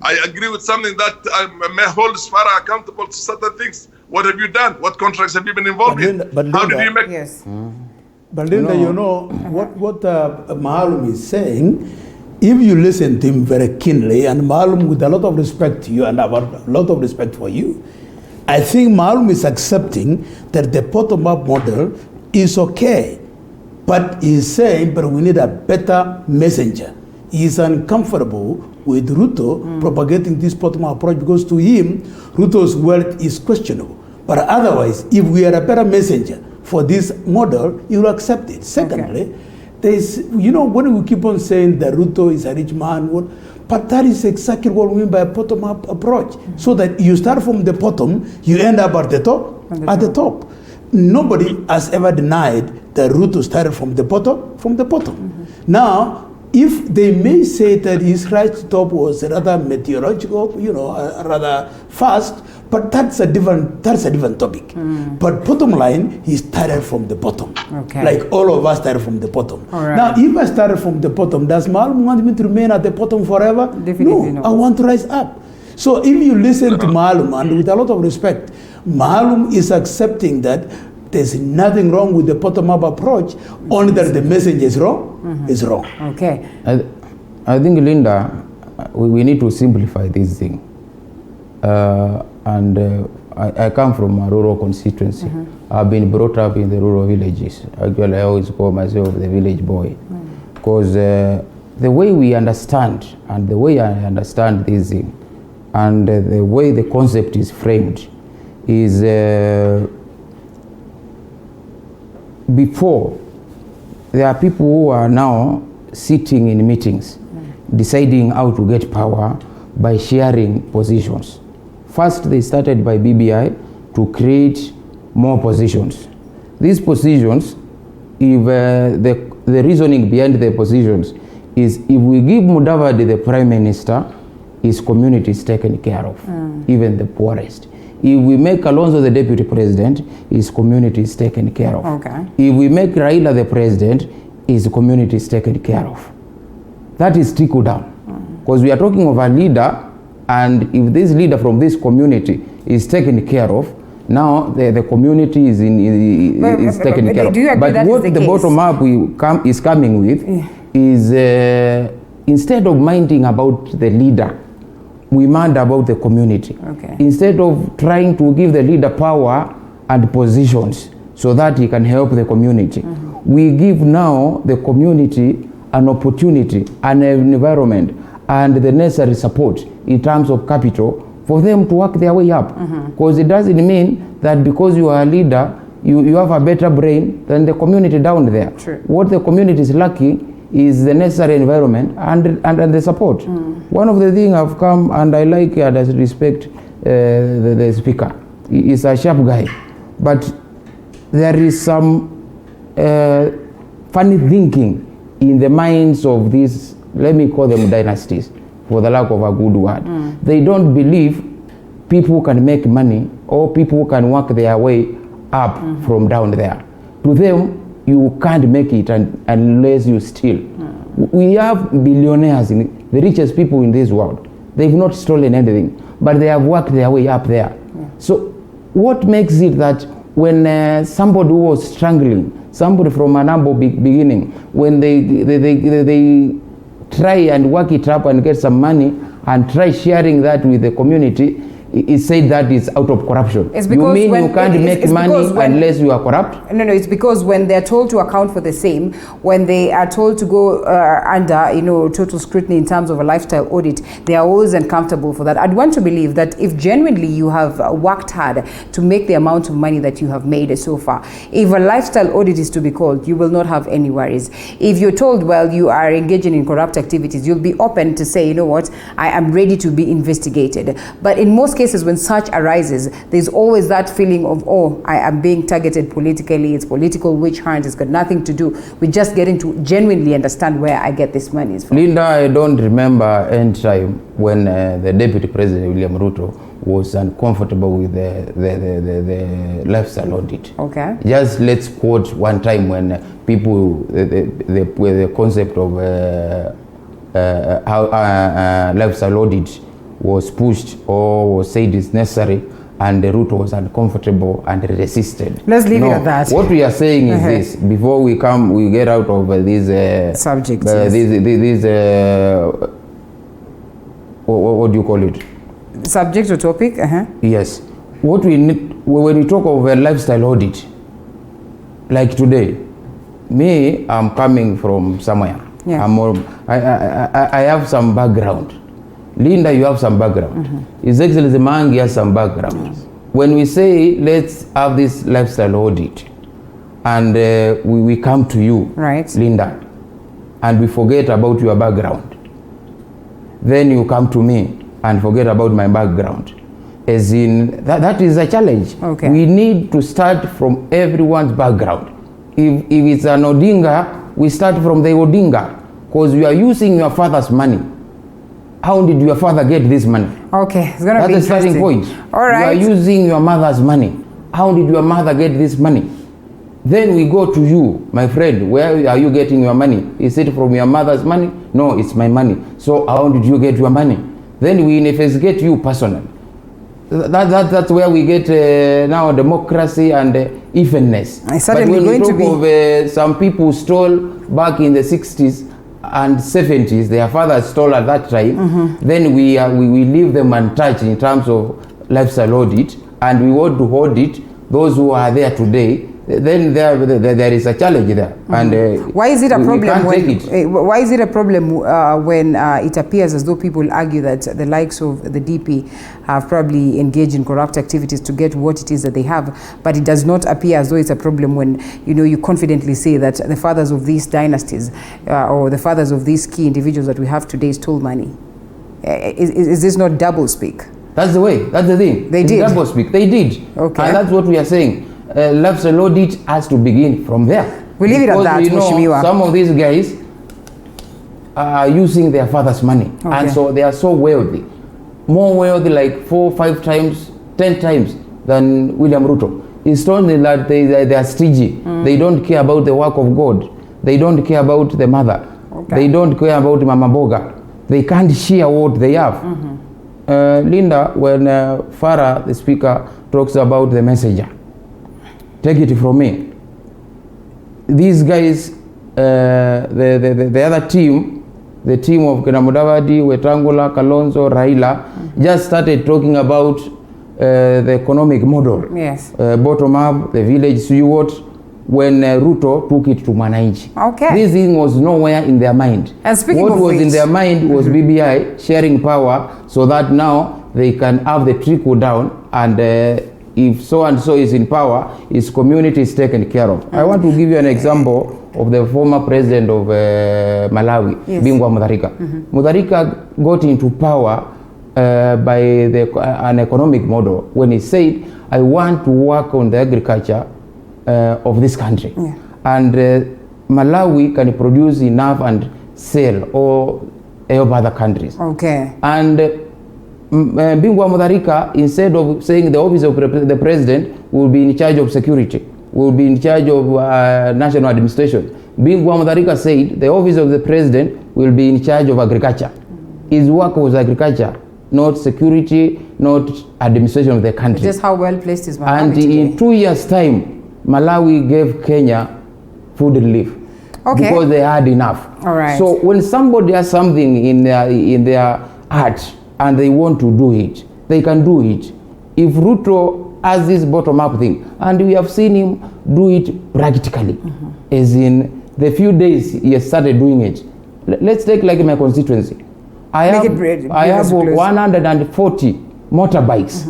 I agree with something that holds Farah accountable to certain things. What have you done? What contracts have you been involved in? How did you make? Yes. But Linda, what Maalim is saying if you listen to him very keenly, and Maalim, with a lot of respect to you and a lot of respect for you, I think Maalim is accepting that the bottom-up model is okay. But he's saying, but we need a better messenger. He's uncomfortable with Ruto propagating this bottom-up approach because to him, Ruto's wealth is questionable. But otherwise, if we are a better messenger for this model, you will accept it. Secondly, there's, you know, when we keep on saying that Ruto is a rich man, but that is exactly what we mean by a bottom-up approach. So that you start from the bottom, you end up at the top. The top. Nobody has ever denied that Ruto started from the bottom. Now, if they may say that his rise to top was rather meteorological, you know, rather fast, but that's a different topic. But bottom line, he started from the bottom. Okay. Like all of us started from the bottom. Right. Now, if I started from the bottom, does Maalim want me to remain at the bottom forever? Definitely no, not. I want to rise up. So if you listen to Maalim, and with a lot of respect, Maalim is accepting that there's nothing wrong with the bottom-up approach, only that the message is wrong, is wrong. Okay. I think, Linda, we need to simplify this thing. I come from a rural constituency. I've been brought up in the rural villages. Actually, I always call myself the village boy. Because the way we understand, and the way I understand this thing, and the way the concept is framed, is before, there are people who are now sitting in meetings, deciding how to get power by sharing positions. First, they started by BBI to create more positions. These positions, if the reasoning behind the positions is if we give Mudavadi the prime minister, his community is taken care of, even the poorest. If we make Alonso the deputy president, his community is taken care of. Okay. If we make Raila the president, his community is taken care of. That is trickle down. Because we are talking of a leader, and if this leader from this community is taken care of, now the community is taken care of. Do you agree but that what is the the case? bottom up is coming with is instead of minding about the leader, we mind about the community. Okay. Instead of trying to give the leader power and positions so that he can help the community, we give now the community an opportunity, an environment, and the necessary support in terms of capital for them to work their way up. Because it doesn't mean that because you are a leader, you have a better brain than the community down there. True. What the community is lacking is the necessary environment and the support. One of the things I've come, and I like and I respect the speaker. He is a sharp guy. But there is some funny thinking in the minds of these, let me call them dynasties, for the lack of a good word. They don't believe people can make money or people can work their way up from down there. To them, you can't make it unless you steal. We have billionaires, the richest people in this world. They've not stolen anything, but they have worked their way up there. So what makes it that when somebody who was struggling, somebody from an humble beginning, when they try and work it up and get some money and try sharing that with the community, it said that is out of corruption. You mean you can't make money unless you are corrupt? No, it's because when they're told to account for the same, when they are told to go under, total scrutiny in terms of a lifestyle audit, they are always uncomfortable for that. I'd want to believe that if genuinely you have worked hard to make the amount of money that you have made so far, if a lifestyle audit is to be called, you will not have any worries. If you're told, well, you are engaging in corrupt activities, you'll be open to say, you know what, I am ready to be investigated. But in most cases, when such arises, there's always that feeling of, oh, I am being targeted politically, it's political witch hunt, it's got nothing to do with just getting to genuinely understand where I get this money from. Linda, I don't remember any time when the Deputy President, William Ruto, was uncomfortable with the lifestyle audit. Okay. Just let's quote one time when people, the concept of how lifestyle audit was pushed or was said is necessary, and Ruto was uncomfortable and resisted. Let's leave it at that. What we are saying is this, before we get out of these subjects, these what do you call it? Subject or topic? Yes. What we need, when we talk of a lifestyle audit, like today, me, I'm coming from somewhere. Yeah. I have some background. Linda, you have some background. His Excellency Maangi has some background. When we say, let's have this lifestyle audit, and we come to you, right, Linda, and we forget about your background, then you come to me and forget about my background. As in, that is a challenge. Okay. We need to start from everyone's background. If it's an Odinga, we start from the Odinga, because you are using your father's money. How did your father get this money? Okay, it's gonna be That's the starting point. All right. You are using your mother's money. How did your mother get this money? Then we go to you, my friend, where are you getting your money? Is it from your mother's money? No, it's my money. So how did you get your money? Then we investigate you personally. That's where we get now democracy and evenness. But when we talk of some people stole back in the 60s and 70s, their fathers stole at that time, then we leave them untouched in terms of lifestyle audit, and we want to audit those who are there today. Then there is a challenge there, and why is it a problem Why is it a problem when it appears as though people argue that the likes of the DP have probably engaged in corrupt activities to get what it is that they have, but it does not appear as though it's a problem when you confidently say that the fathers of these dynasties or the fathers of these key individuals that we have today stole money? Is this not double speak? That's the way. That's the thing. They did double speak. They did. Okay, and that's what we are saying. Lifestyle audit has to begin from there. We leave it at that, Mheshimiwa. Some of these guys are using their father's money, and so they are so wealthy, more wealthy, like 4, 5 times, 10 times than William Ruto. It's only that they are stingy. They don't care about the work of God. They don't care about the mother. They don't care about Mama Boga. They can't share what they have. Linda, when Farah, the speaker, talks about the messenger, take it from me. These guys, the other team, the team of Mudavadi, Wetangula, Kalonzo, Raila, just started talking about the economic model. Yes. Bottom up, the village, see what, when Ruto took it to Manaiji. Okay. This thing was nowhere in their mind. And speaking what of was which, in their mind was BBI sharing power so that now they can have the trickle down, and if so and so is in power, his community is taken care of. I want to give you an example of the former president of Malawi, Bingwa Mutharika. Mutharika got into power by an economic model when he said, I want to work on the agriculture of this country. And Malawi can produce enough and sell or help other countries. Okay. And Bingwa Mutharika, instead of saying the office of the president will be in charge of security, will be in charge of national administration, Bingwa Mutharika said the office of the president will be in charge of agriculture. His work was agriculture, not security, not administration of the country. Just how well placed is Malawi And today? in 2 years' time, Malawi gave Kenya food relief. Because they had enough. All right. So when somebody has something in their heart, and they want to do it, they can do it. If Ruto has this bottom-up thing, and we have seen him do it practically, as in the few days he has started doing it. Let's take like my constituency. I have 140 motorbikes.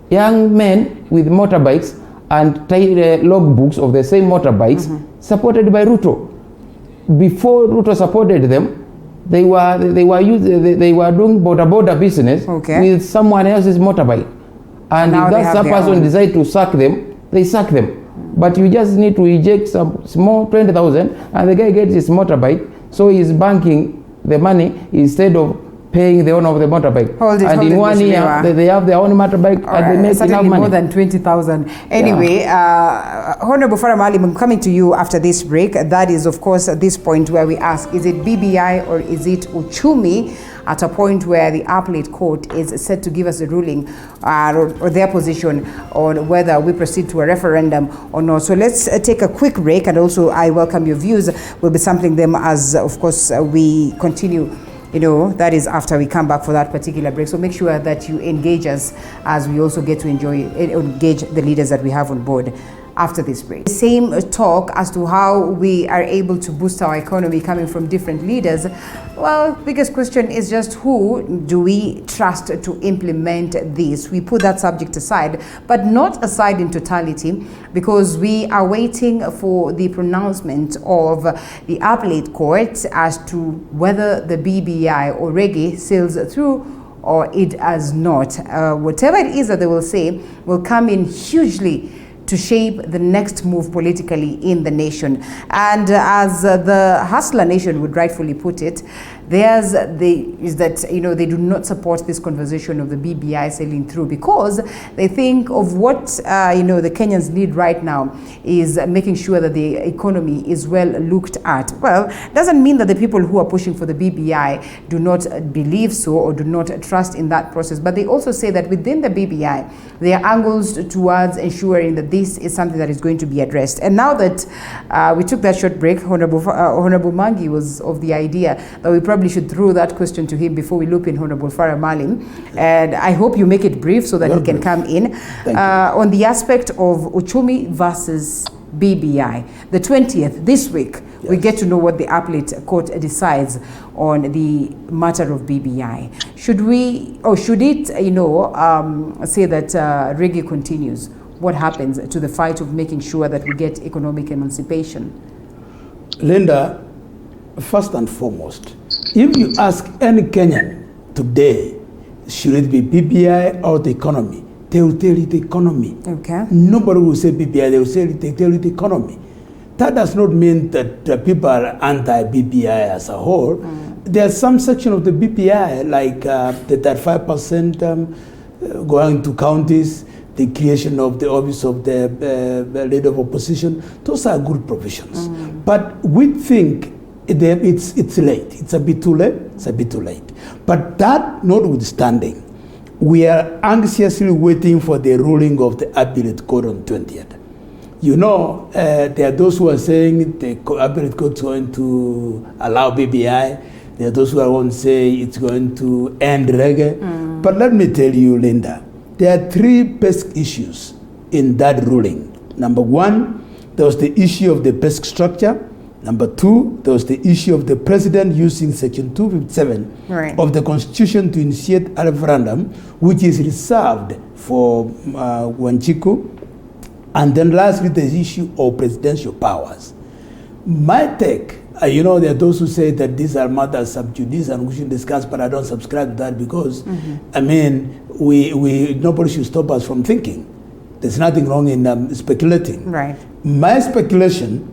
Young men with motorbikes and logbooks of the same motorbikes supported by Ruto. Before Ruto supported them, they were doing border business with someone else's motorbike, and if that person decide to sack them, they sack them. But you just need to eject some small 20,000, and the guy gets his motorbike, so he's banking the money instead of paying the owner of the motorbike. And in 1 year, they have their own motorbike and they make enough money. More than 20,000. Anyway, Honorable Farah Maalim, I'm coming to you after this break. That is, of course, at this point where we ask, is it BBI or is it Uchumi? At a point where the appellate court is set to give us a ruling or their position on whether we proceed to a referendum or not. So let's take a quick break, and also I welcome your views. We'll be sampling them as, of course, we continue. That is after we come back for that particular break. So make sure that you engage us as we also get to engage the leaders that we have on board after this break. The same talk as to how we are able to boost our economy coming from different leaders. Well, biggest question is just who do we trust to implement this? We put that subject aside, but not aside in totality, because we are waiting for the pronouncement of the appellate court as to whether the BBI or REGI sails through or it does not. Whatever it is that they will say will come in hugely to shape the next move politically in the nation. And as the Hustler Nation would rightfully put it, they do not support this conversation of the BBI sailing through, because they think of what the Kenyans need right now is making sure that the economy is well looked at. Well, doesn't mean that the people who are pushing for the BBI do not believe so or do not trust in that process, but they also say that within the BBI there are angles towards ensuring that this is something that is going to be addressed. And now that we took that short break, Honorable Maangi was of the idea that we probably should throw that question to him before we loop in Honorable Farah Maalim. And I hope you make it brief so that he can come in. On the aspect of Uchumi versus BBI, the 20th, this week, we get to know what the appellate court decides on the matter of BBI. Should we, or should it, say that REGI continues? What happens to the fight of making sure that we get economic emancipation? Linda, first and foremost, if you ask any Kenyan today, should it be BBI or the economy, they will tell you the economy. Okay. Nobody will say BBI, they tell you the economy. That does not mean that people are anti-BBI as a whole. There are some section of the BBI, like that 5% going to counties, the creation of the office of the leader of opposition. Those are good provisions. But we think it's late. It's a bit too late. But that notwithstanding, we are anxiously waiting for the ruling of the appellate court on 20th. There are those who are saying the appellate court is going to allow BBI. There are those who are going to say it's going to end REGI. But let me tell you, Linda, there are three basic issues in that ruling. Number one, there was the issue of the basic structure. Number two, there was the issue of the president using Section 257 of the Constitution to initiate a referendum, which is reserved for Wanjiku. And then lastly, the issue of presidential powers. My take, there are those who say that these are matters sub judice and we should discuss, but I don't subscribe to that because, nobody should stop us from thinking. There's nothing wrong in speculating. Right. My speculation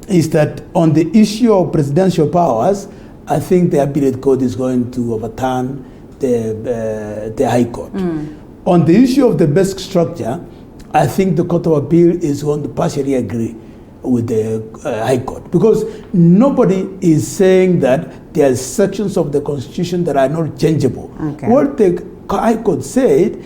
is that on the issue of presidential powers, I think the appellate court is going to overturn the High Court. On the issue of the basic structure, I think the Court of Appeal is going to partially agree with the High Court, because nobody is saying that there are sections of the Constitution that are not changeable. Okay. What the High Court said,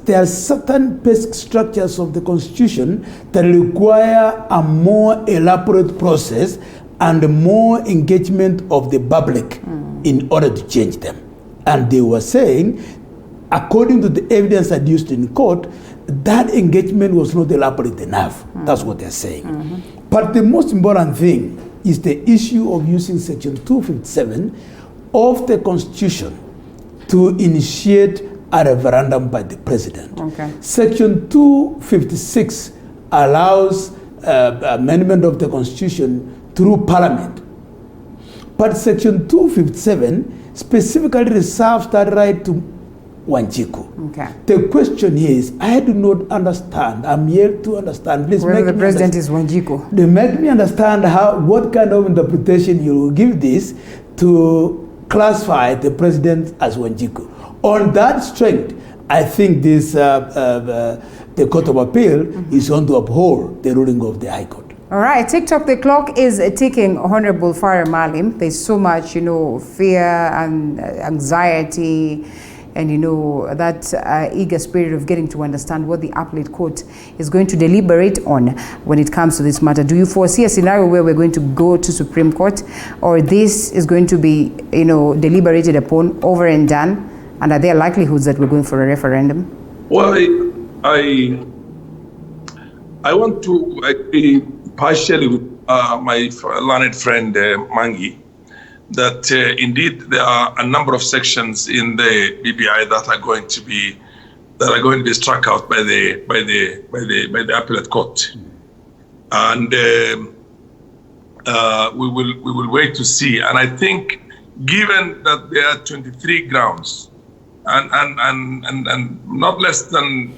there are certain basic structures of the Constitution that require a more elaborate process and more engagement of the public in order to change them. And they were saying, according to the evidence adduced in court, that engagement was not elaborate enough. That's what they're saying. But the most important thing is the issue of using Section 257 of the Constitution to initiate a referendum by the president. Okay. Section 256 allows amendment of the Constitution through Parliament. But Section 257 specifically reserves that right to Wanjiku. Okay. The question is, I do not understand. I'm here to understand. Please whether the president is Wanjiku. They make me understand what kind of interpretation you will give this to classify the president as Wanjiku. On that strength, I think this the Court of Appeal is going to uphold the ruling of the High Court. All right, TikTok, the clock is ticking, Honorable Farah Maalim. There's so much, fear and anxiety, and that eager spirit of getting to understand what the appellate court is going to deliberate on when it comes to this matter. Do you foresee a scenario where we're going to go to Supreme Court, or this is going to be, deliberated upon, over and done? And are there likelihoods that we're going for a referendum? Well, I want to agree partially with my learned friend Maangi, that indeed there are a number of sections in the BBI that are going to be struck out by the appellate court, and we will wait to see. And I think, given that there are 23 grounds, and not less than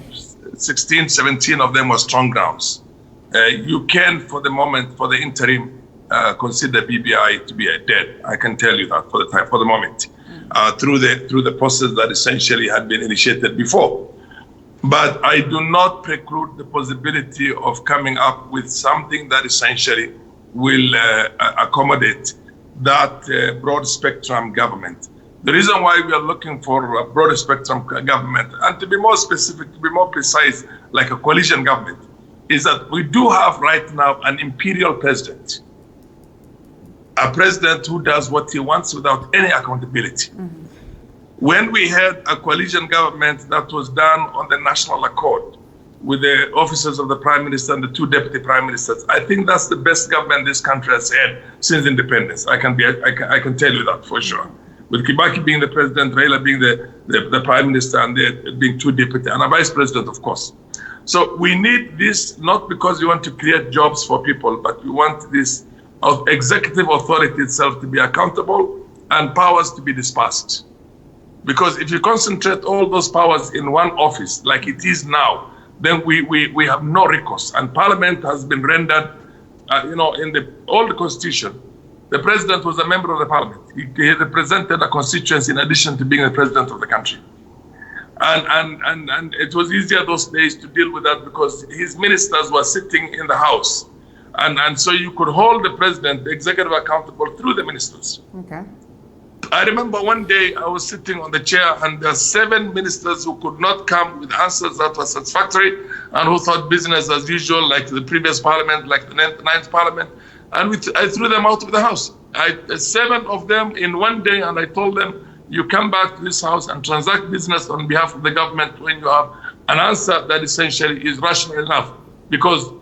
16, 17 of them are strong grounds, you can, for the moment, for the interim, consider BBI to be dead. I can tell you that for the moment, through the process that essentially had been initiated before. But I do not preclude the possibility of coming up with something that essentially will accommodate that broad spectrum government. The reason why we are looking for a broad spectrum government, and to be more specific, to be more precise, like a coalition government, is that we do have right now an imperial president. A president who does what he wants without any accountability. When we had a coalition government that was done on the national accord with the officers of the Prime Minister and the two deputy Prime Ministers, I think that's the best government this country has had since independence. I can tell you that for sure. With Kibaki being the president, Raila being the Prime Minister, and there being two deputy, and a vice president, of course. So we need this, not because we want to create jobs for people, but we want this executive authority itself to be accountable and powers to be dispersed. Because if you concentrate all those powers in one office, like it is now, then we have no recourse. And Parliament has been rendered, in the old Constitution, the president was a member of the Parliament. He represented a constituency in addition to being the president of the country. And it was easier those days to deal with that because his ministers were sitting in the House. And so you could hold the president, the executive, accountable through the ministers. Okay. I remember one day I was sitting on the chair and there are 7 ministers who could not come with answers that were satisfactory and who thought business as usual, like the previous parliament, like the 9th parliament. And I threw them out of the house. 7 of them in one day, and I told them, you come back to this house and transact business on behalf of the government when you have an answer that essentially is rational enough. Because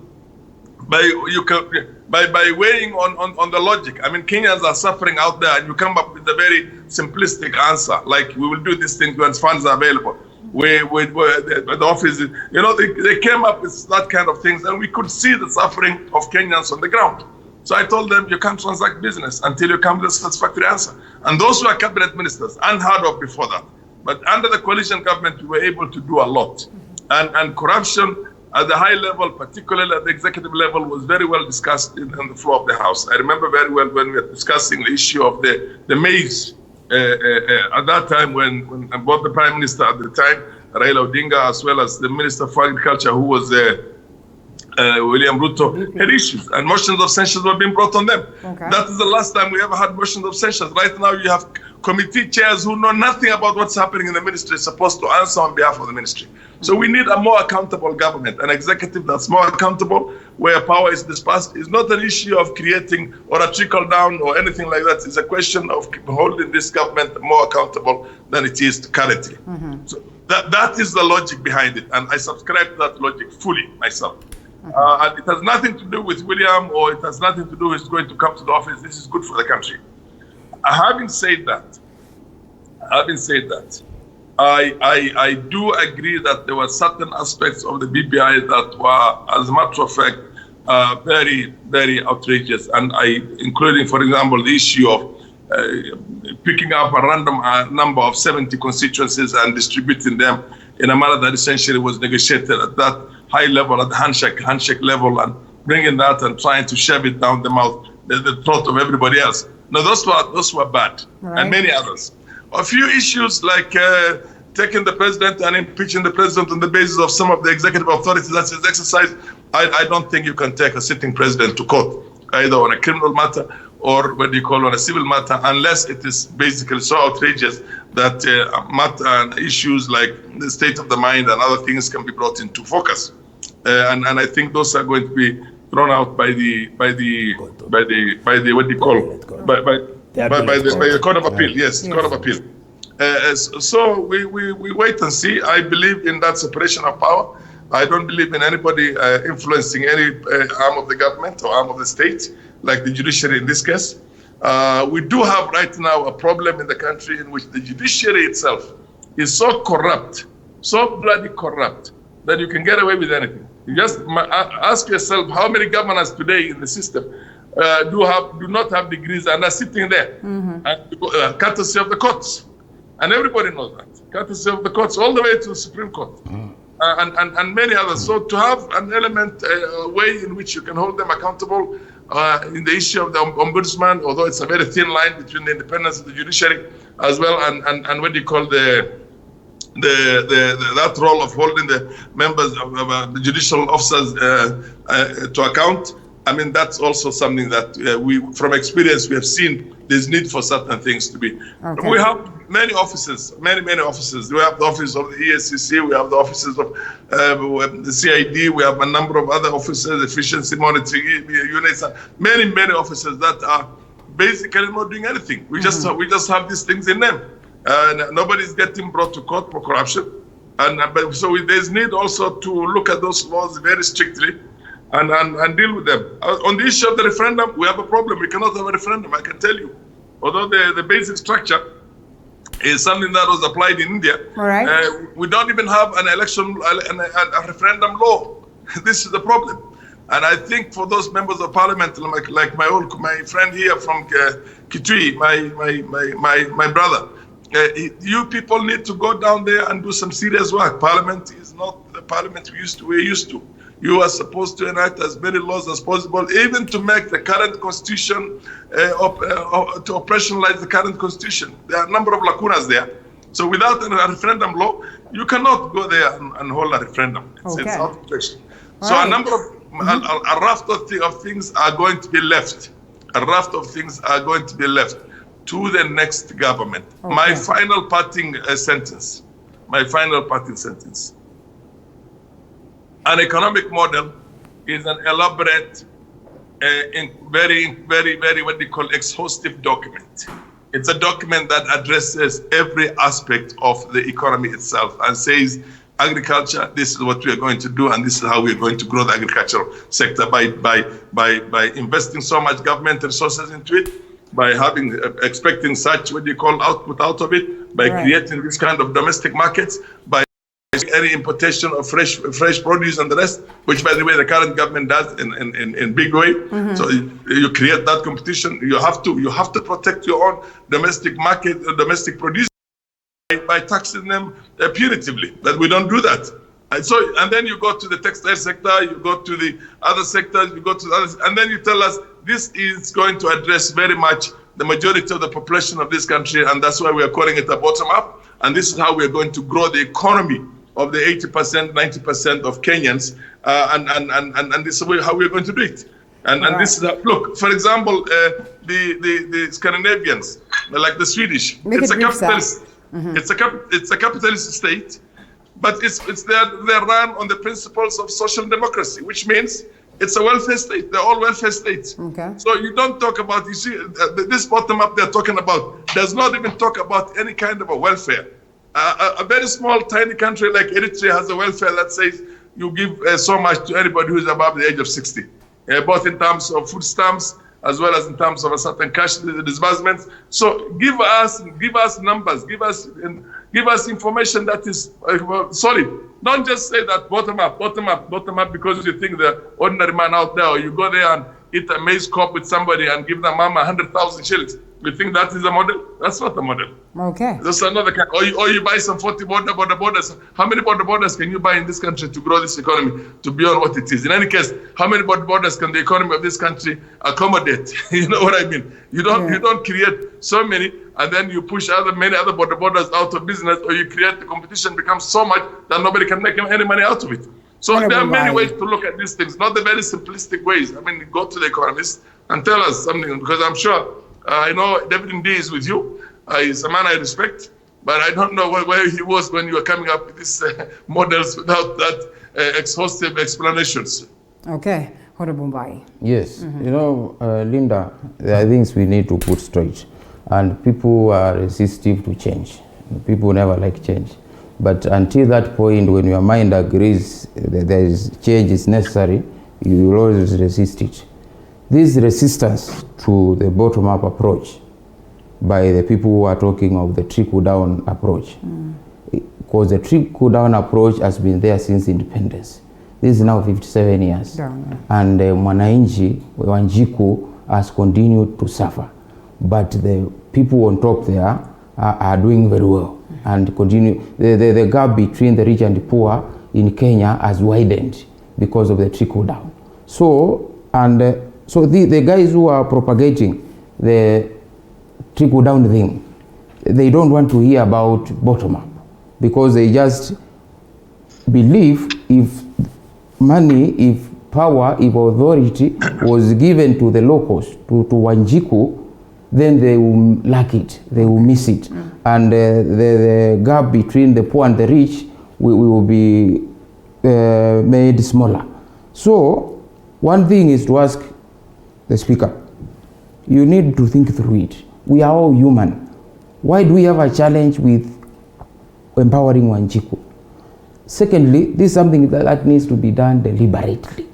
by weighing on the logic, I mean, Kenyans are suffering out there, and you come up with a very simplistic answer, like we will do these things when funds are available. The office, they came up with that kind of things, and we could see the suffering of Kenyans on the ground. So I told them, you can't transact business until you come with a satisfactory answer. And those who are cabinet ministers, unheard of before that. But under the coalition government, we were able to do a lot. And corruption at the high level, particularly at the executive level, was very well discussed on the floor of the House. I remember very well when we were discussing the issue of the maize at that time when both the Prime Minister at the time, Raila Odinga, as well as the Minister for Agriculture, who was William Ruto, had issues, and motions of censure were being brought on them. Okay. That is the last time we ever had motions of censure. Right now you have committee chairs who know nothing about what's happening in the ministry supposed to answer on behalf of the ministry. So we need a more accountable government, an executive that's more accountable, where power is dispersed. It's not an issue of creating or a trickle down or anything like that. It's a question of holding this government more accountable than it is currently. So that is the logic behind it, and I subscribe to that logic fully myself. And it has nothing to do with William, or it has nothing to do with going to come to the office. This is good for the country. Having said that, I do agree that there were certain aspects of the BBI that were, as a matter of fact, very, very outrageous. And including, for example, the issue of picking up a random number of 70 constituencies and distributing them in a manner that essentially was negotiated at that high level, at the handshake level, and bringing that and trying to shove it down the throat of everybody else. No, those were bad, and many others. A few issues like taking the president and impeaching the president on the basis of some of the executive authorities that's his exercise. I don't think you can take a sitting president to court, either on a criminal matter or what do you call on a civil matter, unless it is basically so outrageous that issues like the state of the mind and other things can be brought into focus. And I think those are going to be thrown out by the what do you call by the Court of Appeal. Yes, Court of Appeal. So we wait and see. I believe in that separation of power. I don't believe in anybody influencing any arm of the government or arm of the state, like the judiciary in this case. We do have right now a problem in the country in which the judiciary itself is so corrupt, so bloody corrupt, that you can get away with anything. You just ask yourself how many governors today in the system do not have degrees and are sitting there, courtesy of the courts. And everybody knows that, courtesy of the courts all the way to the Supreme Court. And many others. So to have an element, a way in which you can hold them accountable in the issue of the ombudsman, although it's a very thin line between the independence of the judiciary as well and what do you call that role of holding the members of the judicial officers to account. I mean, that's also something that from experience, we have seen there's need for certain things to be. Okay. We have many offices, many offices. We have the office of the ESCC, we have the offices of the CID, we have a number of other offices, efficiency monitoring units, many offices that are basically not doing anything. We just have these things in them. Nobody's getting brought to court for corruption. So there's need also to look at those laws very strictly and deal with them. On the issue of the referendum, we have a problem. We cannot have a referendum, I can tell you. Although the basic structure is something that was applied in India, we don't even have an election, a referendum law. This is the problem. And I think for those members of parliament, like my friend here from Kitui, my brother, you people need to go down there and do some serious work. Parliament is not the parliament we're used to. You are supposed to enact as many laws as possible, even to make the current constitution, to operationalize the current constitution. There are a number of lacunas there. So without a referendum law, you cannot go there and hold a referendum. It's out of question. So a number of, a raft of things are going to be left. A raft of things are going to be left to the next government. Okay. My final parting sentence. An economic model is an elaborate, very what they call exhaustive document. It's a document that addresses every aspect of the economy itself and says, agriculture, this is what we are going to do, and this is how we are going to grow the agricultural sector by investing so much government resources into it, by expecting such what you call output out of it, by creating this kind of domestic markets, by any importation of fresh produce and the rest, which by the way the current government does in big way. So you create that competition. You have to protect your own domestic market, domestic produce by taxing them punitively. But we don't do that. And then you go to the textile sector, you go to the other sectors, you go to the others, and then you tell us this is going to address very much the majority of the population of this country, and that's why we are calling it a bottom up. And this is how we are going to grow the economy of the 80%, 90% of Kenyans, and this is how we're going to do it. And this is look, for example, the Scandinavians, like the Swedish, it's a capitalist. It's a capitalist state, but they're run on the principles of social democracy, which means it's a welfare state. They're all welfare states. Okay. So you don't talk about, you see, this bottom up they're talking about does not even talk about any kind of a welfare. A very small, tiny country like Eritrea has a welfare that says you give so much to anybody who is above the age of 60, both in terms of food stamps as well as in terms of a certain cash disbursements. So give us numbers, give us information that is solid. Don't just say that bottom up, because you think the ordinary man out there, or you go there and eat a maize cob with somebody and give them mama 100,000 shillings. We think that is a model. That's not a model. Okay. That's another kind. Or you buy some 40 borders. How many borders can you buy in this country to grow this economy to beyond what it is? In any case, how many borders can the economy of this country accommodate? You know what I mean? You don't create so many and then you push many other borders out of business, or you create the competition becomes so much that nobody can make any money out of it. So there are many ways to look at these things, not the very simplistic ways. I mean, go to the economists and tell us something, because I'm sure, I know David D is with you. He's a man I respect, but I don't know where he was when you were coming up with these models without that exhaustive explanations. Okay, Honorable Mbai. Yes, you know, Linda, there are things we need to put straight, and people are resistive to change. People never like change. But until that point, when your mind agrees that there is change is necessary, you will always resist it. This resistance to the bottom-up approach by the people who are talking of the trickle-down approach, because the trickle-down approach has been there since independence. This is now 57 years. And Mwananchi, Wanjiku, has continued to suffer. But the people on top there are doing very well and continue. The gap between the rich and the poor in Kenya has widened because of the trickle-down. So the guys who are propagating the trickle-down thing, they don't want to hear about bottom-up, because they just believe if money, if power, if authority was given to the locals, to Wanjiku, then they will lack it, they will miss it. And the gap between the poor and the rich will be made smaller. So one thing is to ask the speaker, you need to think through it. We are all human. Why do we have a challenge with empowering Wanjiku? Secondly, this is something that needs to be done deliberately.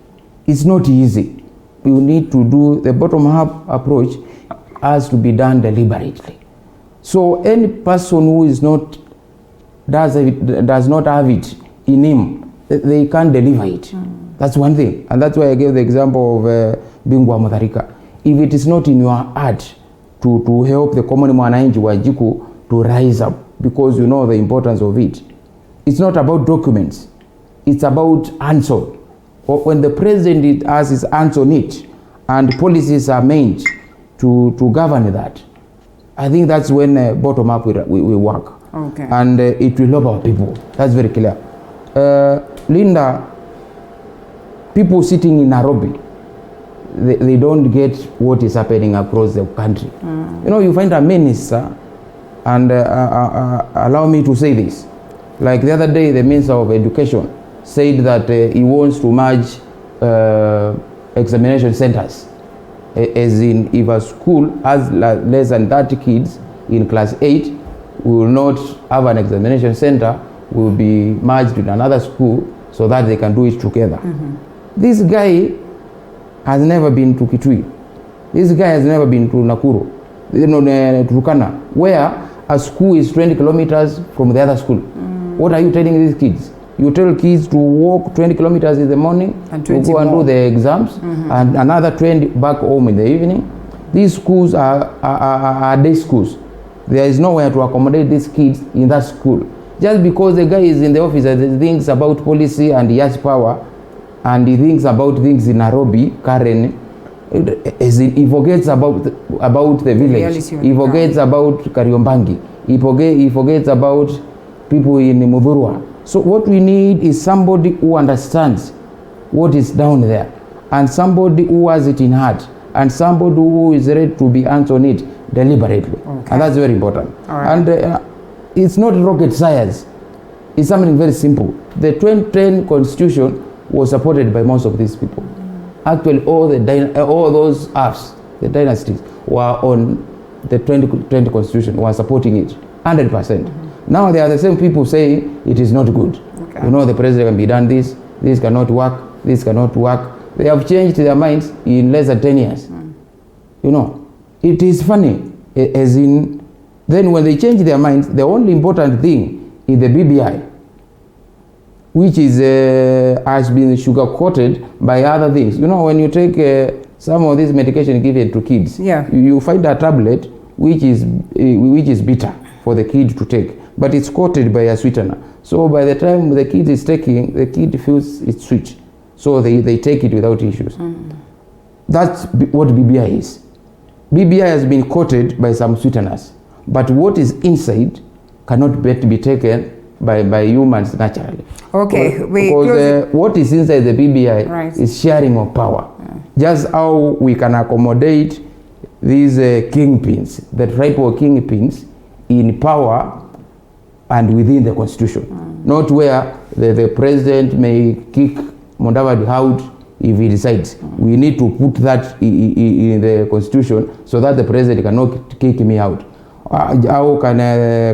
It's not easy. We need to do the bottom-up approach, has to be done deliberately. So any person who is not does not have it in him, they can't deliver it. That's one thing, and that's why I gave the example of Bingwa Mutharika. If it is not in your heart to help the common Mwananchi Wanjiku to rise up, because you know the importance of it, it's not about documents, it's about hands-on. When the president has his hands on it and policies are made to govern that, I think that's when bottom-up we work. Okay. And it will help our people. That's very clear. Linda, people sitting in Nairobi, they don't get what is happening across the country. You know, you find a minister, and allow me to say this, like the other day the Minister of Education said that he wants to merge examination centers. As in, if a school has less than 30 kids in class 8, we will not have an examination center, we will be merged with another school so that they can do it together. This guy has never been to Kitui. This guy has never been to Nakuru, Turkana, where a school is 20 kilometers from the other school. What are you telling these kids? You tell kids to walk 20 kilometers in the morning to go and do the exams, and another 20 back home in the evening. These schools are day schools. There is nowhere to accommodate these kids in that school. Just because the guy is in the office and he thinks about policy and he has power, and he thinks about things in Nairobi, Karen, he forgets about the village. He forgets about Kariobangi. He forgets about people in Mudhurwa. So what we need is somebody who understands what is down there, and somebody who has it in heart, and somebody who is ready to be hands on it deliberately. Okay. And that's very important. Right. And it's not rocket science. It's something very simple. The 2010 Constitution was supported by most of these people. Actually, all those apps, the dynasties, were on the 2020 Constitution, were supporting it 100%. Now they are the same people saying it is not good. Okay. You know, the president can be done this cannot work, this cannot work. They have changed their minds in less than 10 years. You know, it is funny, as in, then when they change their minds, the only important thing is the BBI, which is has been sugar-coated by other things. You know, when you take some of this medication given to kids, you find a tablet which is bitter for the kid to take, but it's coated by a sweetener. So by the time the kid is taking, the kid feels it's sweet. So they take it without issues. That's what BBI is. BBI has been coated by some sweeteners, but what is inside cannot be taken by humans naturally. Okay, because what is inside the BBI is sharing of power. Just how we can accommodate these kingpins, the tribal kingpins, in power and within the constitution. Not where the president may kick Mudavadi out if he decides. We need to put that in the constitution so that the president cannot kick me out. How can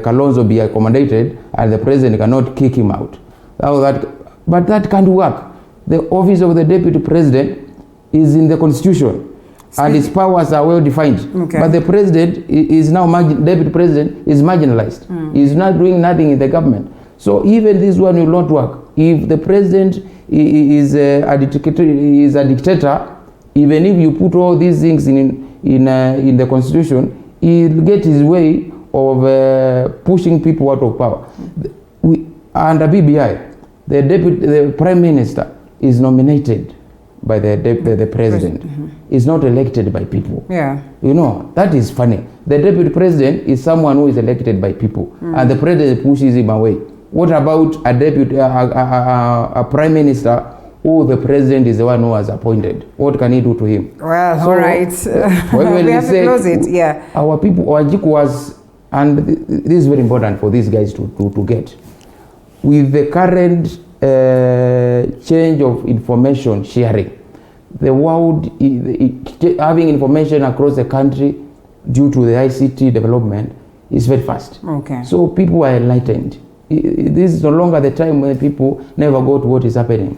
Kalonzo be accommodated and the president cannot kick him out? But that can't work. The office of the deputy president is in the constitution and his powers are well defined. Okay. But the president is now, deputy president is marginalized. He's not doing nothing in the government. So even this one will not work. If the president is a dictator, even if you put all these things in the constitution, he'll get his way of pushing people out of power. Under BBI, the prime minister is nominated by the president. Is not elected by people. Yeah. You know, that is funny. The deputy president is someone who is elected by people, and the president pushes him away. What about a prime minister who the president is the one who has appointed? What can he do to him? Well, so, all right. When we have to close it, yeah. Our people, our Jiku was, and this is very important for these guys to get. With the current change of information sharing, the world having information across the country due to the ICT development is very fast. Okay. So people are enlightened. This is no longer the time when people never got what is happening.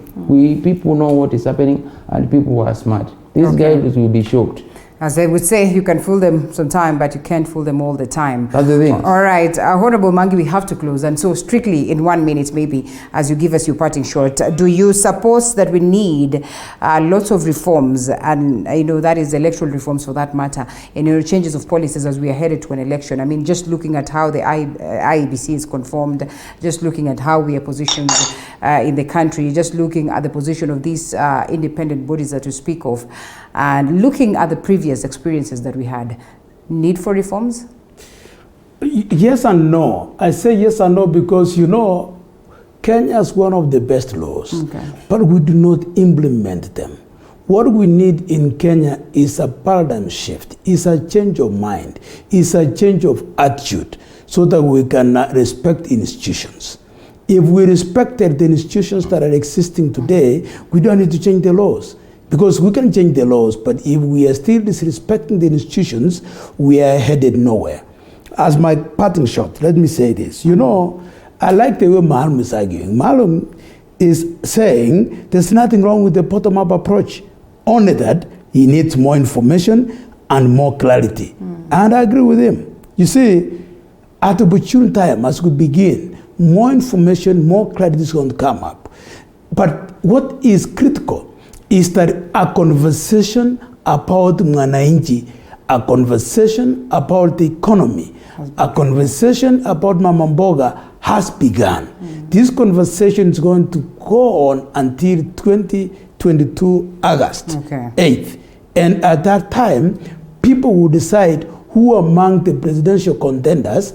People know what is happening and people are smart. These guys will be shocked. As they would say, you can fool them sometime, but you can't fool them all the time. That's the thing. All right, Honorable Maangi, we have to close. And so strictly in 1 minute, maybe, as you give us your parting shot, do you suppose that we need lots of reforms, and that is electoral reforms for that matter, and changes of policies as we are headed to an election? I mean, just looking at how the IEBC is conformed, just looking at how we are positioned in the country, just looking at the position of these independent bodies that you speak of, and looking at the previous experiences that we had, need for reforms? Yes and no. I say yes and no because, Kenya is one of the best laws, but we do not implement them. What we need in Kenya is a paradigm shift, is a change of mind, is a change of attitude so that we can respect institutions. If we respected the institutions that are existing today, we don't need to change the laws. Because we can change the laws, but if we are still disrespecting the institutions, we are headed nowhere. As my parting shot, let me say this. I like the way Maalim is arguing. Maalim is saying there's nothing wrong with the bottom-up approach, only that he needs more information and more clarity. And I agree with him. You see, at opportune time, as we begin, more information, more clarity is going to come up. But what is critical is that a conversation about Mwananchi, a conversation about the economy, a conversation about Mama Mboga has begun. This conversation is going to go on until 2022 August 8th. And at that time, people will decide who among the presidential contenders,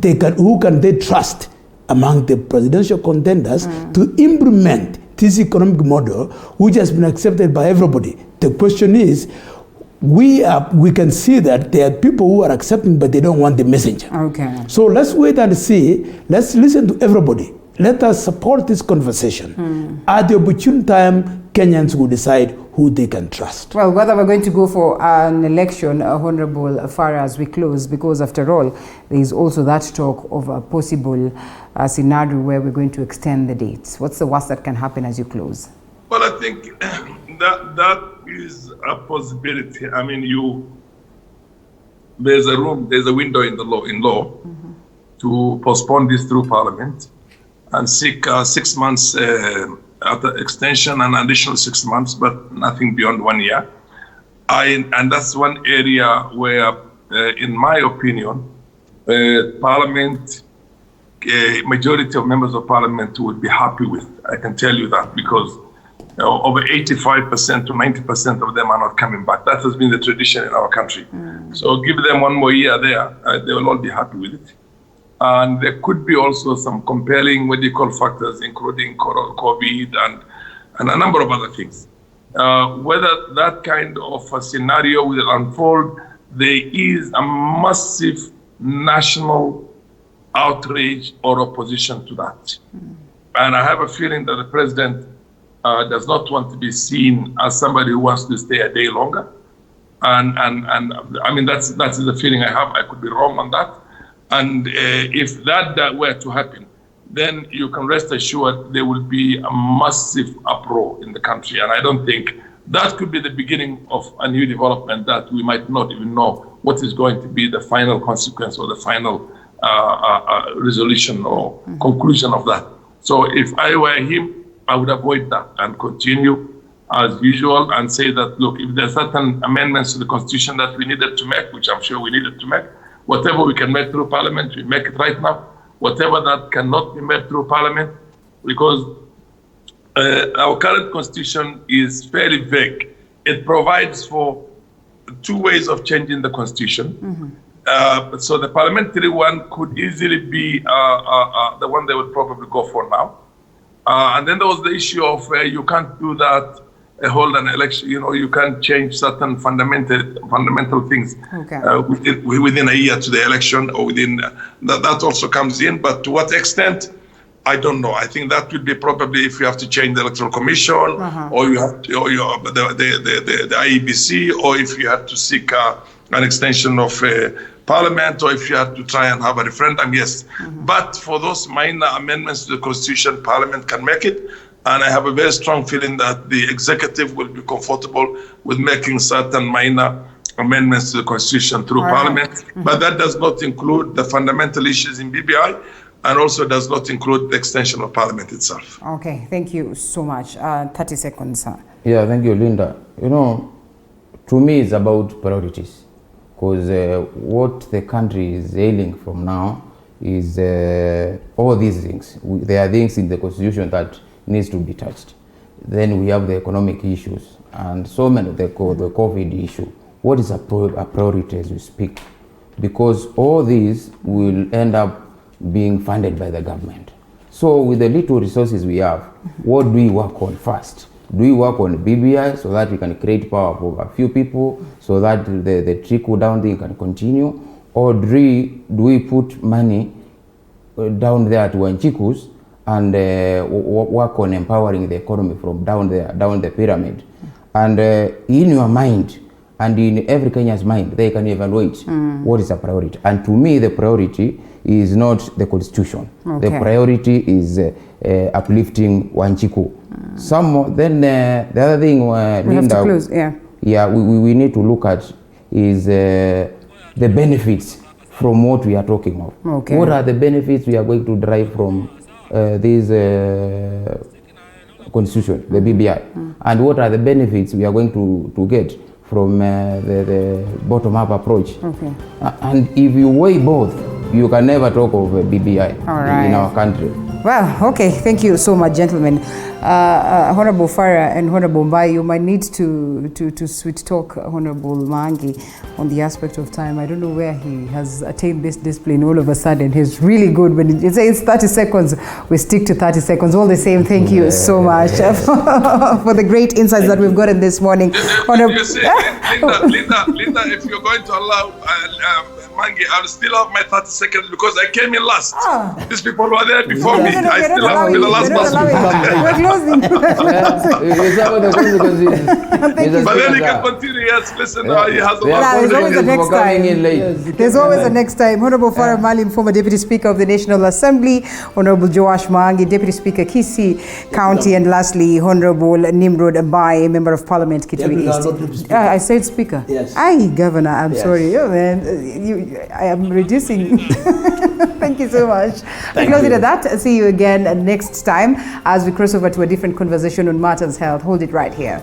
who can they trust among the presidential contenders to implement this economic model, which has been accepted by everybody. The question is, we can see that there are people who are accepting, but they don't want the messenger. So let's wait and see. Let's listen to everybody. Let us support this conversation. At the opportune time, Kenyans will decide who they can trust. Well, whether we're going to go for an election, Honorable Farah, as we close, because after all, there is also that talk of a possible scenario where we're going to extend the dates. What's the worst that can happen as you close? Well, I think that is a possibility. I mean, there's a window in the law to postpone this through Parliament and seek 6 months extension, an additional 6 months, but nothing beyond 1 year. And that's one area where in my opinion, Parliament, majority of members of Parliament would be happy with. I can tell you that, because over 85% to 90% of them are not coming back. That has been the tradition in our country. So give them one more year there, they will all be happy with it. And there could be also some compelling medical factors, including COVID and a number of other things. Whether that kind of a scenario will unfold, there is a massive national outrage or opposition to that. And I have a feeling that the president does not want to be seen as somebody who wants to stay a day longer. And I mean, that's the feeling I have. I could be wrong on that. And if that were to happen, then you can rest assured there will be a massive uproar in the country. And I don't think that could be the beginning of a new development that we might not even know what is going to be the final consequence or the final resolution or conclusion of that. So if I were him, I would avoid that and continue as usual and say that, look, if there are certain amendments to the Constitution that we needed to make, which I'm sure we needed to make, whatever we can make through Parliament, we make it right now. Whatever that cannot be made through Parliament, because our current Constitution is fairly vague. It provides for two ways of changing the Constitution. So the parliamentary one could easily be the one they would probably go for now. And then there was the issue of you can't do that, hold an election, you can't change certain fundamental things within a year to the election or within, that also comes in. But to what extent, I don't know. I think that would be probably if you have to change the Electoral Commission or you have to, or the IEBC, or if you had to seek an extension of Parliament, or if you had to try and have a referendum, yes. But for those minor amendments to the Constitution, Parliament can make it. And I have a very strong feeling that the executive will be comfortable with making certain minor amendments to the Constitution through Parliament. But that does not include the fundamental issues in BBI, and also does not include the extension of Parliament itself. Okay, thank you so much. 30 seconds, sir. Yeah, thank you, Linda. To me, it's about priorities. Because what the country is ailing from now is all these things. There are things in the Constitution that needs to be touched. Then we have the economic issues and so many, the COVID issue. What is a priority as we speak? Because all these will end up being funded by the government. So with the little resources we have, what do we work on first? Do we work on BBI so that we can create power for a few people so that the trickle down thing can continue? Or do we put money down there to Wanchikus and work on empowering the economy from down there, down the pyramid? And in your mind and in every Kenya's mind, they can evaluate what is a priority. And to me, the priority is not the Constitution. The priority is uplifting Wanchiku. Then the other thing, we have to close, we need to look at is the benefits from what we are talking of. What are the benefits we are going to derive from this Constitution, the BBI? And what are the benefits we are going to get from the bottom-up approach? And if you weigh both, you can never talk of a BBI in our country. Well, okay, thank you so much, gentlemen. Honorable Farah and Honorable Mbai, you might need to sweet talk Honorable Maangi on the aspect of time. I don't know where he has attained this discipline all of a sudden. He's really good. When it says 30 seconds, we stick to 30 seconds. All the same, thank you so much for the great insights that we've gotten this morning. You see, Linda, if you're going to allow Maangi, I'll still have my 30 seconds because I came in last. These people were there before me. I still have to be the last person. We're closing. But then you can continue. Yes, listen, he has a lot. There's always a next time. There's always a next time. Honorable Farah Maalim, former Deputy Speaker of the National Assembly. Honorable Joash Maangi, Deputy Speaker, Kisii County. And lastly, Honorable Nimrod Mbai, Member of Parliament, Kitui East. I said Speaker. Yes. Governor, I'm sorry. Oh, man, I am reducing. Thank you so much. We close it at that. See you again next time as we cross over to a different conversation on matters health. Hold it right here.